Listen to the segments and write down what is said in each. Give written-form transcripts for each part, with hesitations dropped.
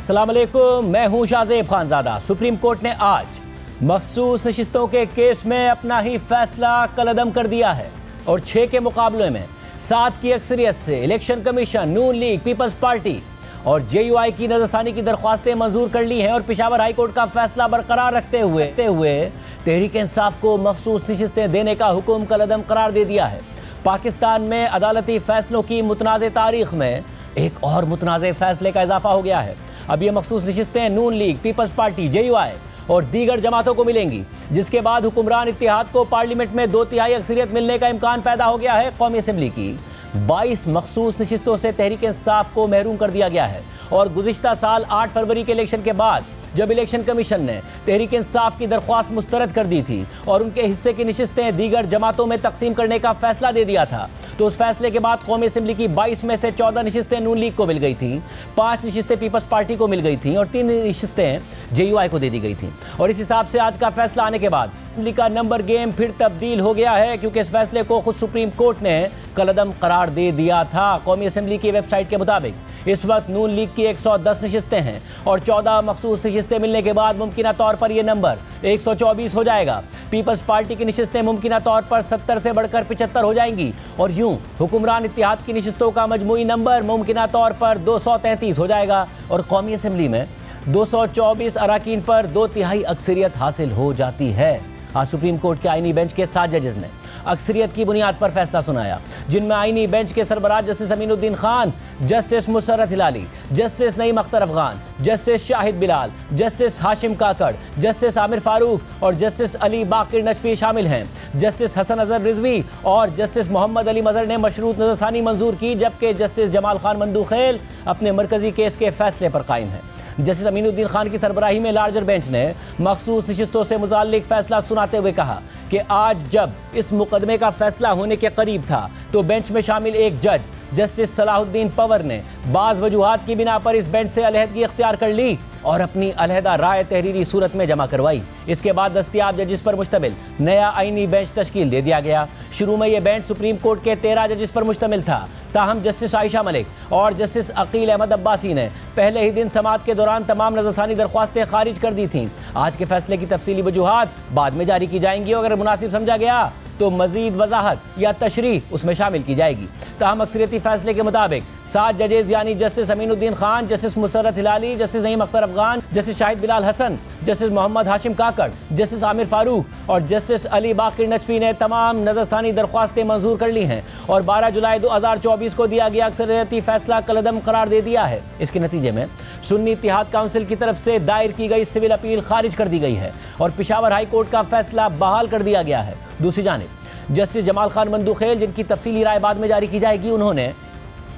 अस्सलाम वालेकुम, मैं हूं शाहजेब खानजादा। सुप्रीम कोर्ट ने आज मखसूस नशिस्तों के केस में अपना ही फैसला कलअदम कर दिया है और 6 के मुकाबले में 7 की अक्सरियत से इलेक्शन कमीशन, नून लीग, पीपल्स पार्टी और JUI की नजरसानी की दरख्वास्तें मंजूर कर ली हैं और पेशावर हाई कोर्ट का फैसला बरकरार रखते हुए तहरीक इंसाफ को मखसूस नशिस्तें देने का हुक्म कलअदम करार दे दिया है। पाकिस्तान में अदालती फैसलों की मुतनाज़ तारीख में एक और मुतनाज़ फैसले का इजाफा हो गया है। अब ये मखसूस नशिस्तें नून लीग, पीपल्स पार्टी, JUI और दीगर जमातों को मिलेंगी, जिसके बाद हुक्मरान इत्तेहाद को पार्लियामेंट में 2/3 अक्सरियत मिलने का इम्कान पैदा हो गया है। कौमी असम्बली की 22 मखसूस नशिस्तों से तहरीक इंसाफ को महरूम कर दिया गया है और गुज़िश्ता साल 8 फरवरी के इलेक्शन के बाद जब इलेक्शन कमीशन ने तहरीक इंसाफ की दरख्वास्त मुस्तरद कर दी थी और उनके हिस्से की नशिस्तें दीगर जमातों में तकसीम करने का फैसला दे दिया था, तो उस फैसले के बाद कौमी असम्बली की 22 में से 14 नशिस्तें नून लीग को मिल गई थी, 5 नशिस्तें पीपल्स पार्टी को मिल गई थी और 3 नशिस्तें JUI को दे दी गई थी। और इस हिसाब से आज का फैसला आने के बाद असम्बली का नंबर गेम फिर तब्दील हो गया है, क्योंकि इस फैसले को खुद सुप्रीम कोर्ट ने कलअदम करार दे दिया था। कौमी असम्बली की वेबसाइट के मुताबिक इस वक्त नून लीग की 110 नशिस्तें हैं और 14 मखसूस नशिस्तें मिलने के बाद मुमकिना तौर पर यह नंबर 124 हो जाएगा। पीपल्स पार्टी की नशिस्तें मुमकिना तौर पर 70 से बढ़कर 75 हो जाएंगी और यूं हुक्मरान इत्तेहाद की नशिस्तों का मजमूई नंबर मुमकिना तौर पर 233 हो जाएगा और कौमी असम्बली में 224 अराकीन पर 2/3 अक्सरियत हासिल हो जाती है। आज सुप्रीम कोर्ट के आईनी बेंच के 7 जजेस ने अक्सरियत की बुनियाद पर फैसला सुनाया, जिनमें आईनी बेंच के सरबराह justice Aminuddin Khan, justice Musarrat Hilali, justice Naeem Akhtar Afghan, justice Shahid Bilal, justice Hashim Kakar, justice Aamir Farooq और जस्टिस अली बाकिर नजफी शामिल हैं। जस्टिस हसन अजहर रिजवी और जस्टिस मोहम्मद अली मजहर ने मशरूत नजरसानी मंजूर की, जबकि जस्टिस जमाल खान मंदूखेल अपने मरकजी केस के फैसले पर कायम हैं। जस्टिस अमीनुद्दीन खान की सरबराही में लार्जर बेंच ने मखसूस नशिस्तों से मुताल्लिक फैसला सुनाते हुए कहा कि आज जब इस मुकदमे का फैसला होने के करीब था तो बेंच में शामिल एक जज जस्टिस सलाहुद्दीन पवर ने बाज़ वजूहात की बिना पर इस बेंच से अलहदगी इख्तियार कर ली और अपनी अलहदा राय तहरीरी सूरत में जमा करवाई। इसके बाद दस्तियाब जजिस पर मुश्तमिल नया आईनी बेंच तश्कील दे दिया गया। शुरू में यह बेंच सुप्रीम कोर्ट के 13 जजिस पर मुश्तमिल था, ताहम जस्टिस आयशा मलिक और जस्टिस अकील अहमद अब्बासी ने पहले ही दिन समाअत के दौरान तमाम नजरसानी दरख्वास्तें खारिज कर दी थीं। आज के फैसले की तफसीली वजूहात बाद में जारी की जाएंगी और अगर मुनासिब समझा गया तो मजीद वजाहत या तशरीह उसमें शामिल की जाएगी। ताहम अक्सरियती फैसले के मुताबिक 7 जजेस यानी justice Aminuddin Khan, justice Musarrat Hilali, justice Naeem Akhtar Afghan, justice Shahid Bilal Hasan, justice Mohammad Hashim Kakar, justice Aamir Farooq और जस्टिस अली बाकिर नजफी ने तमाम नजरसानी दरख्वास्तें मंजूर कर ली हैं और 12 जुलाई 2024 को दिया गया अक्सरियती फैसला कलअदम करार दे दिया है। इसके नतीजे में सुन्नी इत्तेहाद काउंसिल की तरफ से दायर की गई सिविल अपील खारिज कर दी गई है और पेशावर हाई कोर्ट का फैसला बहाल कर दिया गया है। दूसरी जानिब जस्टिस जमाल खान मंदूखेल, जिनकी तफसीली राय बाद में जारी की जाएगी, उन्होंने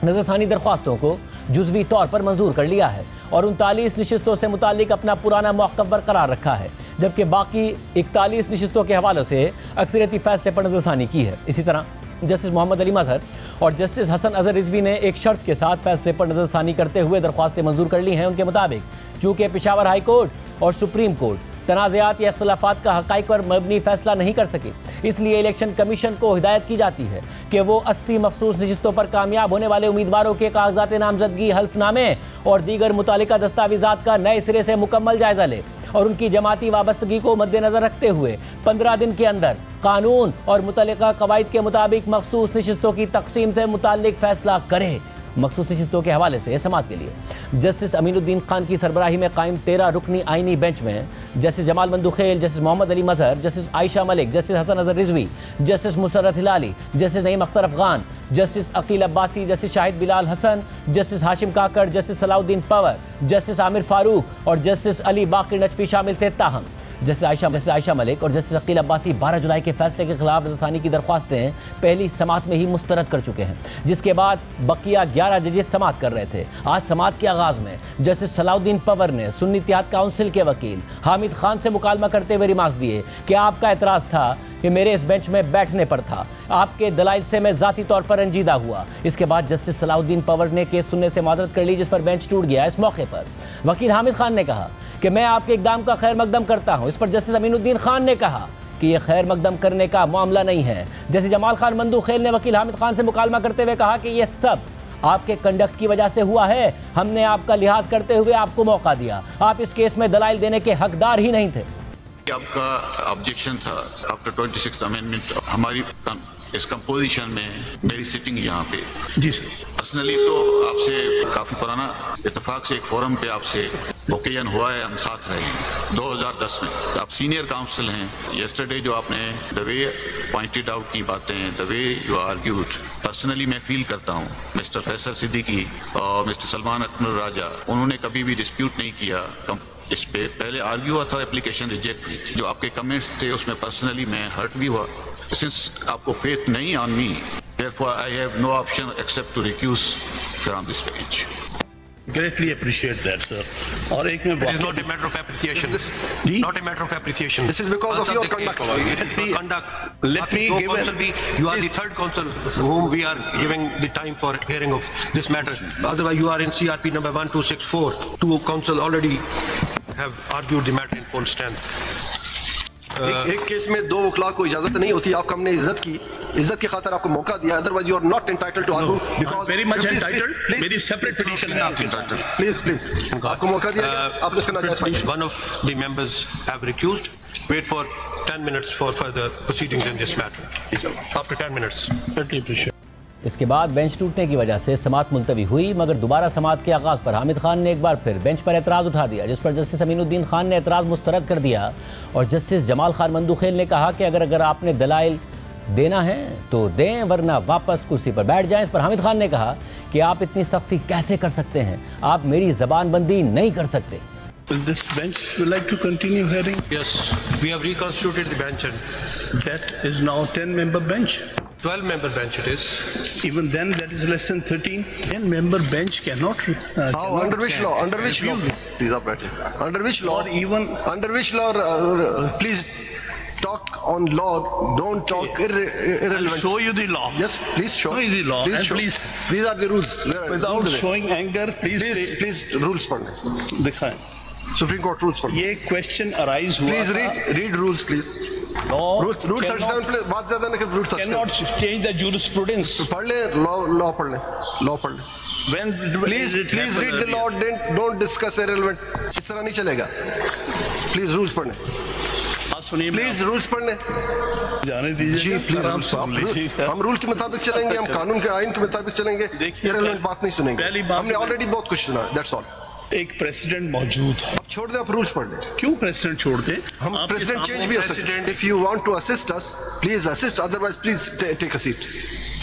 नजरसानी दरख्वास्तों को जुज़वी तौर पर मंजूर कर लिया है और 39 नशिस्तों से मुतालिक अपना पुराना मौक़िफ़ बरकरार रखा है, जबकि बाकी 41 नशिस्तों के हवाले से अक्सरियती फैसले पर नजरसानी की है। इसी तरह जस्टिस मोहम्मद अली मजहर और जस्टिस हसन अजहर रिजवी ने एक शर्त के साथ फैसले पर नजरसानी करते हुए दरख्वास्तें मंजूर कर ली हैं। उनके मुताबिक चूँकि पेशावर हाई कोर्ट और सुप्रीम कोर्ट तनाज़ात या इख्तिलाफ़ात का हक़ाइक़ पर मबनी फैसला नहीं कर सके, इसलिए इलेक्शन कमीशन को हिदायत की जाती है कि वो 80 मखसूस नशिस्तों पर कामयाब होने वाले उम्मीदवारों के कागजात नामजदगी, हल्फनामे और दीगर मुतालिका दस्तावेज़ात का नए सिरे से मुकम्मल जायज़ा ले और उनकी जमाती वाबस्तगी को मद्देनज़र रखते हुए 15 दिन के अंदर कानून और मुतल्लिका कवायद के मुताबिक मखसूस नशिस्तों की तकसीम से मुताल्लिक फैसला करे। मखसूस नशिस्तों के हवाले से समाअत के लिए जस्टिस अमीनुद्दीन खान की सरबराही में कायम 13 रुकनी आईनी बेंच में justice Jamal Mandokhel, justice Mohammad Ali Mazhar, justice Ayesha Malik, justice Hasan Azhar Rizvi, justice Musarrat Hilali, justice Naeem Akhtar Afghan, justice Aqeel Abbasi, justice Shahid Bilal Hasan, justice Hashim Kakar, justice Salahuddin Panhwar, justice Aamir Farooq और जस्टिस अली बाकिर नजफी शामिल थे। ताहम जस्टिस आयशा मलिक और जस्टिस अकील अब्बासी 12 जुलाई के फैसले के खिलाफ नजरसानी की दरख्वास्तें पहली समाअत में ही मुस्तरद कर चुके हैं, जिसके बाद बकिया 11 जजेस समाअत कर रहे थे। आज समाअत के आगाज़ में जस्टिस सलाहुद्दीन पवर ने सुन्नी इत्तेहाद काउंसिल के वकील हामिद खान से मुकालमा करते हुए रिमार्क्स दिए कि आपका एतराज़ था कि मेरे इस बेंच में बैठने पर था, आपके दलाइल से मैं ज़ाती तौर पर रंजीदा हुआ। इसके बाद जस्टिस सलाहुद्दीन पवर ने केस सुनने से मादरत कर ली, जिस पर बेंच टूट गया। इस मौके पर वकील हामिद खान ने कहा कि मैं आपके इक़दाम का खैर मकदम करता हूँ। इस पर जस्टिस अमीनुद्दीन खान ने कहा कि यह खैर मकदम करने का मामला नहीं है। जस्टिस जमाल खान मंदूखेल ने वकील हामिद खान से मुकालमा करते हुए कहा कि यह सब आपके कंडक्ट की वजह से हुआ है। हमने आपका लिहाज करते हुए आपको मौका दिया। आप इस केस में दलाइल देने के हकदार ही नहीं थे। आपका ऑब्जेक्शन था आफ्टर 26th अमेंडमेंट हमारी इस कंपोजिशन में मेरी सिटिंग यहाँ पे। जी सर। पर्सनली तो आपसे काफ़ी पुराना इत्तेफाक से एक फोरम पे आपसे ओकेजन हुआ है, हम साथ रहे हैं 2010 में। आप सीनियर काउंसिल हैं। यस्टरडे जो आपने द वे पॉइंटेड आउट की बातें, the way you argued, personally मैं फील करता हूँ मिस्टर फैसल सिद्दीकी और मिस्टर सलमान अकमल राजा, उन्होंने कभी भी डिस्प्यूट नहीं किया। इस पे पहले आर्ग्यू हुआ था, एप्लीकेशन रिजेक्ट हुई थी। जो आपके कमेंट्स थे उसमें पर्सनली मैं हर्ट भी हुआ। सिंस आपको फेथ नहीं on me, therefore I have no option except to recuse from this bench. Greatly appreciate that, sir. और एक में It is not a matter of appreciation. Not a matter of appreciation. This is because of your conduct. Let me give you are the third counsel whom we are giving the time for hearing of this matter. Otherwise, you are in CRP number 1264. Two counsel already have argued the matter in full strength. एक case में दो वकला को इजाजत नहीं होती। आपको हमने इज्जत की खातिर आपको मौका दिया। Otherwise you are not entitled to argue because very much entitled. मेरी सेपरेट पिटीशन है आपके साथ। प्लीज आपको मौका दिया गया, आप इसका नाजायज। One of the members have recused. Wait for 10 minutes for further proceedings in this matter. After 10 minutes. इसके बाद बेंच टूटने की वजह से समाअत मुलतवी हुई, मगर दोबारा समाअत के आगाज़ पर हामिद खान ने एक बार फिर बेंच पर एतराज़ उठा दिया, जिस पर जस्टिस अमीनुद्दीन खान ने एतराज़ मुस्तरद कर दिया और जस्टिस जमाल खान मंदूखेल ने कहा कि अगर आपने दलाइल देना है तो दें, वरना वापस कुर्सी पर बैठ जाएं। इस पर हामिद खान ने कहा कि आप इतनी सख्ती कैसे कर सकते हैं, आप मेरी ज़बानबंदी नहीं कर सकते। This bench would like to continue hearing. Yes, we have reconstituted the bench and That is now 10-member bench. 12-member bench it is. Even then, that is less than 13. 10-member bench cannot. Under which law? Under which law? Please आप बैठे। Under which law? Or even under which law? Please talk on law. Don't talk irrelevant. I'll show you the law. Yes, please show. Show you the law. Please And show. please, These are the rules. without showing anger, Please rules पढ़ने। दिखाएं। Supreme Court rules पढ़ने। ये question arise हुआ Please था। read rules please. Law Rule 37 please बात ज्यादा नहीं कर। Rule 37 cannot change the jurisprudence. पढ़ ले, law पढ़ ले, law पढ़ ले। When Please read the law. Don't discuss irrelevant. इस तरह नहीं चलेगा। Please rules पढ़ने। सुनिए, Please rules पढ़ने। जाने दीजिए जी प्लीज। आराम से सुन लीजिए। हम रूल के मुताबिक चलेंगे, हम कानून के आइन के मुताबिक चलेंगे। इररिलेवेंट बात नहीं सुनेंगे। पहली बात हमने ऑलरेडी बहुत कुछ सुना। That's all. एक प्रेसिडेंट मौजूद है। अब छोड़ दे, आप रूल्स पढ़ लें। क्यों प्रेसिडेंट छोड़ दे? हम प्रेसिडेंट चेंज भी हो सकते हैं। If you want to assist us, please assist, otherwise please take a seat.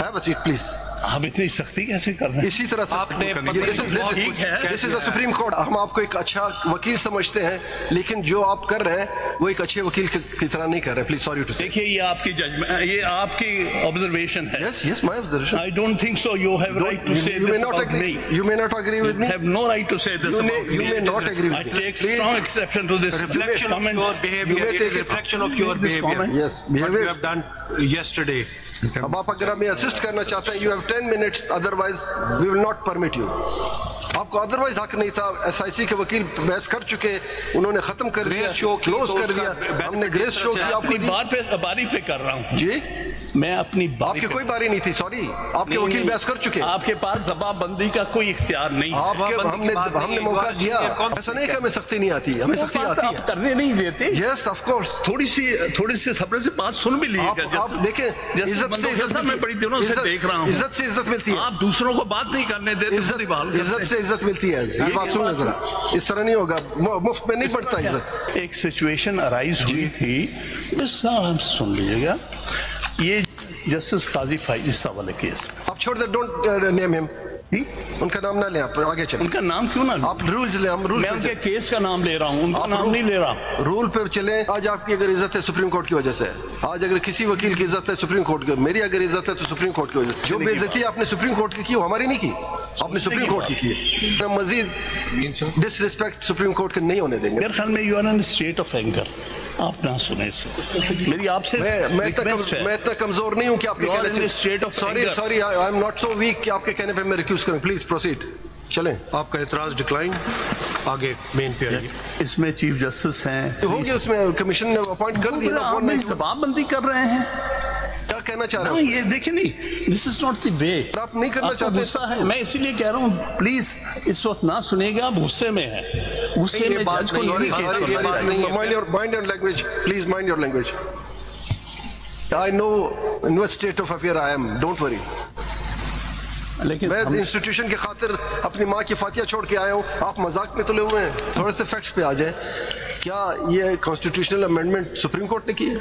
Have a seat please. आप इतनी सख्ती कैसे कर रहे हैं? इसी तरह से आपने this is the supreme court. हम आपको एक अच्छा वकील समझते हैं, लेकिन जो आप कर रहे हैं वो एक अच्छे वकील की तरह नहीं कर रहे। प्लीज सॉरी टू से। देखिए, ये आपकी जजमेंट, ये आपकी ऑब्जर्वेशन है। Yes, my observation. I don't think so. You have right to say this about me. You may not agree with me. You have no right to say this about me. You may not agree with I me. take strong exception to this. reflection of your behavior. It is a reflection of your behavior. Yes, What you behavior. have done yesterday. अब आप अगर हमें assist करना चाहते हैं, you have 10 minutes, otherwise we will not permit you. आपको otherwise हक नहीं था। एसआईसी के वकील बहस कर चुके, उन्होंने खत्म कर दिया, क्लोज कर दिया। हमने ग्रेस शो किया आपको। बारी पे कर रहा हूँ जी, मैं अपनी बारी आपकी कोई बारी नहीं थी। सॉरी, आपके वकील बहस कर चुके। आपके पास जवाबबंदी का कोई इख्तियार नहीं। हमने मौका दिया। ऐसा नहीं कि हमें सख्ती नहीं आती, हमें सख्ती आती है। करने नहीं देते। Yes of course. थोड़ी सी सब्र से बात सुन भी लीजिएगा। आप देखें, इज्जत से इज्जत, मैं बड़ी दिनों से देख रहा हूँ। इज्जत से इज्जत मिलती है। आप दूसरों को बात नहीं करने देते। इज्जत से इज्जत मिलती है। ये बात सुनना जरा, इस तरह नहीं होगा। मुफ्त में नहीं बढ़ता इज्जत। एक सिचुएशन अराइज हुई थी, बस आराम से सुन लीजिएगा। ये जस्टिस काजी फाइज वाले केस। आप छोड़ दे, डोंट नेम हिम। उनका नाम ना ले, आप आगे चले। उनका नाम क्यों ना? आप रूल्स ले। हम रूल, मैं उनके केस का नाम ले रहा हूँ, उनका नाम नहीं ले रहा। रूल पे चले। आज आपकी अगर इज्जत है सुप्रीम कोर्ट की वजह से, आज अगर किसी वकील की इज्जत है सुप्रीम कोर्ट की, मेरी अगर इज्जत है तो सुप्रीम कोर्ट की वजह से। जो बेइज्जती आपने सुप्रीम कोर्ट की वो हमारी नहीं की, आपने सुप्रीम कोर्ट की है। मजीद डिसरिस्पेक्ट सुप्रीम कोर्ट के नहीं होने देंगे। मेरे ख्याल में you are in state of anger. आप ना सुने इसे। मेरी आपसे मैं इतना कमजोर नहीं हूँ कि आपके कहने। Sorry, I am not so weak कि आपके कहने पे मैं रिक्यूज करूं। Please proceed. चलें। आपका एतराज डिक्लाइन। आगे मेन पे आइए। इसमें चीफ जस्टिस हैं, हो गया, उसमें कमीशन ने अपॉइंट कर दिया। आप जवाबबंदी कर रहे हैं। क्या कहना चाह रहे हो? ये देखिए नहीं, this is not the way. आप नहीं करना चाहते? गुस्सा है, मैं इसीलिए कह रहा हूँ प्लीज इस वक्त ना सुनिएगा, आप गुस्से में है, गुस्से में जज को नहीं case. Mind your language please, mind your language. I know in what state of affair I am, don't worry. लेकिन मैं इंस्टीट्यूशन की खातिर अपनी माँ की फातिया छोड़ के आया हूँ, आप मजाक में तुले हुए हैं। थोड़े से फैक्ट्स पे आ जाए। क्या ये कॉन्स्टिट्यूशनल अमेंडमेंट सुप्रीम कोर्ट ने की है?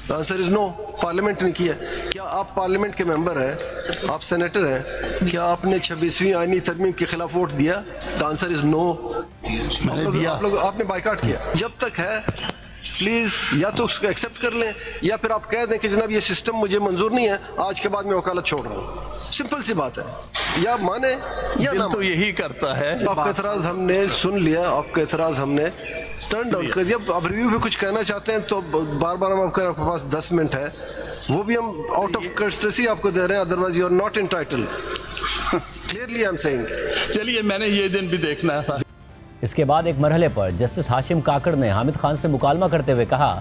The answer is no. Parliament ने किया। क्या आप पार्लियामेंट के मेंबर हैं? आप सेनेटर हैं? क्या आपने 26वीं आईनी तरमीम के खिलाफ वोट दिया? The answer is no. मैंने दिया। आप लोग आपने बायकॉट किया। जब तक है प्लीज या तो उसको एक्सेप्ट कर लें या फिर आप कह दें कि जनाब ये सिस्टम मुझे मंजूर नहीं है, आज के बाद मैं वकालत छोड़ रहा हूँ। सिंपल सी बात है, या माने या ना। तो यही करता है। आपका एतराज हमने सुन लिया, आपका एतराज हमने टर्न डाउन कर दिया। अब रिव्यू पे कुछ कहना चाहते हैं तो बार बार हम आपके पास 10 मिनट है, वो भी हम आउट ऑफ कर्टसी आपको दे रहे हैं, otherwise you are not entitled. Clearly I am saying. चलिए, मैंने ये दिन भी देखना था। इसके बाद एक मरहले पर जस्टिस हाशिम काकड़ ने हामिद खान से मुकालमा करते हुए कहा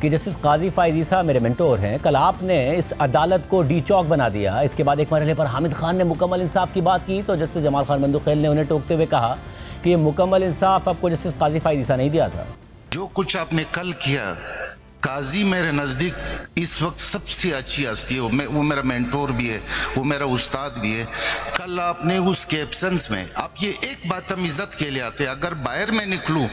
कि जस्टिस काजी फाइज ईसा मेरे मेंटोर हैं, कल आपने इस अदालत को डी चौक बना दिया। इसके बाद एक मरहले पर हामिद खान ने मुकम्मल इंसाफ की बात की तो जस्टिस जमाल खान बंदूखेल ने उन्हें टोकते हुए कहा कि ये मुकम्मल इंसाफ आपको जस्टिस काजी फाइज ईसा नहीं दिया था। जो कुछ आपने कल किया, काजी मेरे नज़दीक इस वक्त सबसे अच्छी हस्ती है, वो मेरा मेंटोर भी है, वो मेरा उस्ताद भी है। कल आपने उसके एब्सेंस में, आप ये एक बात हम इज्जत के लिए आते हैं, अगर बाहर में निकलूं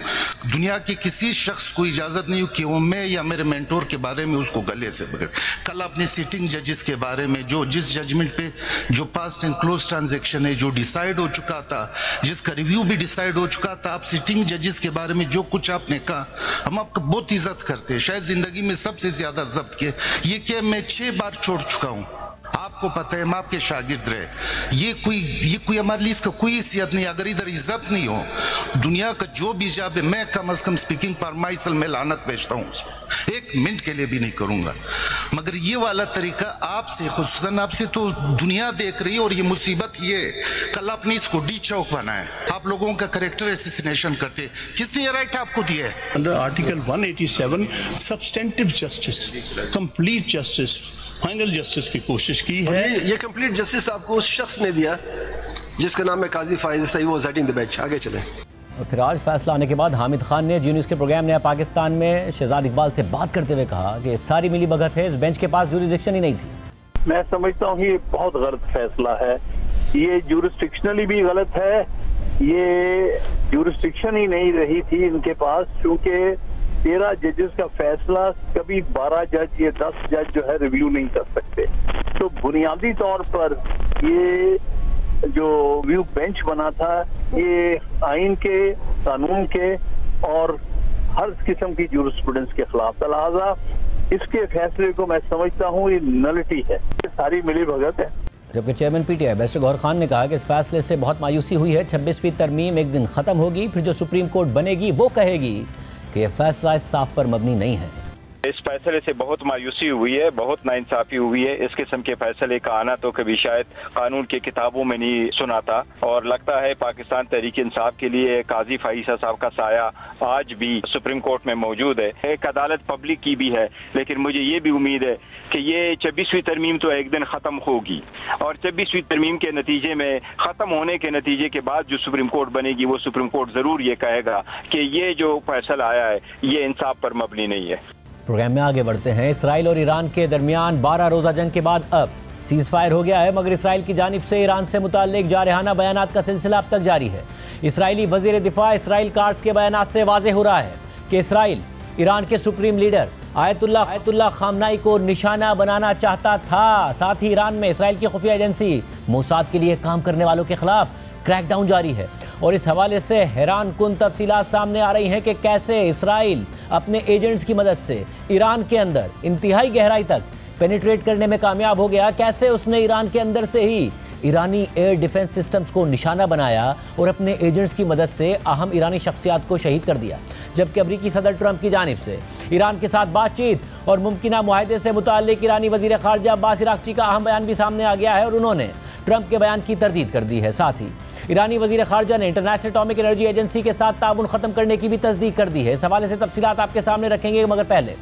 दुनिया के किसी शख्स को इजाज़त नहीं हो कि वो मैं या मेरे मेंटोर के बारे में उसको गले से पकड़। कल आपने सिटिंग जजेस के बारे में, जो जिस जजमेंट पे जो पास्ट एंड क्लोज ट्रांजेक्शन है, जो डिसाइड हो चुका था, जिसका रिव्यू भी डिसाइड हो चुका था, आप सिटिंग जजेस के बारे में जो कुछ आपने कहा, हम आपका बहुत इज्जत करते हैं। शायद जिंदगी में सबसे ज्यादा जब्त किए। ये क्या मैं 6 बार छोड़ चुका हूं, आपको पता है, हम आपके शागिर्द रहे। ये कोई हमारे लिए इसका कोई हैसियत नहीं। अगर इधर इज्जत नहीं हो, दुनिया का जो भी जाब है, मैं कम अज कम स्पीकिंग फॉर माई सेल्फ में लानत भेजता हूँ, एक मिनट के लिए भी नहीं करूंगा। मगर ये वाला तरीका आपसे, खुसूसन आपसे तो दुनिया देख रही है। और ये मुसीबत ये, कल आपने इसको डी चौक बनाया, आप लोगों का कैरेक्टर एसेसिनेशन करते, किसने ये राइट आपको दिया है? Under article 187 substantive justice, complete justice, final justice की कोशिश की है। ये कंप्लीट जस्टिस आपको उस शख्स ने दिया जिसका नाम है काजी फाइज ईसा, वो सेटिंग द बेंच। आगे चलें। फिर आज फैसला आने के बाद हामिद खान ने जी न्यूज़ के प्रोग्राम नया पाकिस्तान में शहजाद इकबाल से बात करते हुए कहा कि सारी मिली भगत है, इस बेंच के पास ज्यूरिसडिक्शन ही नहीं थी। मैं समझता हूँ ये बहुत गलत फैसला है, ये ज्यूरिसडिक्शनली भी गलत है, ये ज्यूरिसडिक्शन ही नहीं रही थी इनके पास, क्योंकि 13 जजेस का फैसला कभी 12 जज या 10 जज जो है रिव्यू नहीं कर सकते। तो बुनियादी तौर पर ये जो व्यू बेंच बना था, ये आइन के, कानून के और हर किस्म की ज्यूरिस्प्रूडेंस के खिलाफ, लिहाजा इसके फैसले को मैं समझता हूँ ये नलिटी है, ये सारी मिली भगत है। जबकि chairman PTI barrister Gauhar Khan ने कहा कि इस फैसले से बहुत मायूसी हुई है, 26वीं तरमीम एक दिन खत्म होगी, फिर जो सुप्रीम कोर्ट बनेगी वो कहेगी कि यह फैसला इस साफ पर मबनी नहीं है। इस फैसले से बहुत मायूसी हुई है, बहुत नाइंसाफी हुई है। इस किस्म के फैसले का आना तो कभी शायद कानून की किताबों में नहीं सुना था, और लगता है पाकिस्तान तहरीक इंसाफ के लिए काजी फाइज ईसा साहब का साया आज भी सुप्रीम कोर्ट में मौजूद है। एक अदालत पब्लिक की भी है, लेकिन मुझे ये भी उम्मीद है कि ये 26वीं तरमीम तो एक दिन खत्म होगी, और 26वीं तरमीम के नतीजे में, खत्म होने के नतीजे के बाद जो सुप्रीम कोर्ट बनेगी, वो सुप्रीम कोर्ट जरूर ये कहेगा कि ये जो फैसला आया है ये इंसाफ पर मबनी नहीं है। प्रोग्राम में आगे बढ़ते हैं। इसराइल और ईरान के दरमियान 12 रोजा जंग के बाद अब सीज फायर हो गया है, मगर इसराइल की जानिब से ईरान से मुताल्लिक जारहाना बयानात का सिलसिला अब तक जारी है। इसराइली वजीर दिफा इसराइल कार्ड्स के बयानात से वाज़ेह हो रहा है कि इसराइल ईरान के सुप्रीम लीडर आयतुल्लाह खामनाई को निशाना बनाना चाहता था। साथ ही ईरान में इसराइल की खुफिया एजेंसी मोसाद के लिए काम करने वालों के खिलाफ क्रैकडाउन जारी है, और इस हवाले से हैरान कुन तफसीलात सामने आ रही हैं कि कैसे इसराइल अपने एजेंट्स की मदद से ईरान के अंदर इंतहाई गहराई तक पेनिट्रेट करने में कामयाब हो गया, कैसे उसने ईरान के अंदर से ही ईरानी एयर डिफेंस सिस्टम्स को निशाना बनाया और अपने एजेंट्स की मदद से अहम ईरानी शख्सियात को शहीद कर दिया। जबकि अमरीकी सदर ट्रंप की जानिब से ईरान के साथ बातचीत और मुमकिना मुआहदे से मुताल्लिक ईरानी वजीर खारजा अब्बास इराक्ची का अहम बयान भी सामने आ गया है, और उन्होंने ट्रंप के बयान की तरदीद कर दी है। साथ ही ईरानी वजीर खारजा ने इंटरनेशनल एटॉमिक एनर्जी एजेंसी के साथ ताउन खत्म करने की भी तस्दीक कर दी है। इस हवाले से तफसीलात आपके सामने रखेंगे, मगर पहले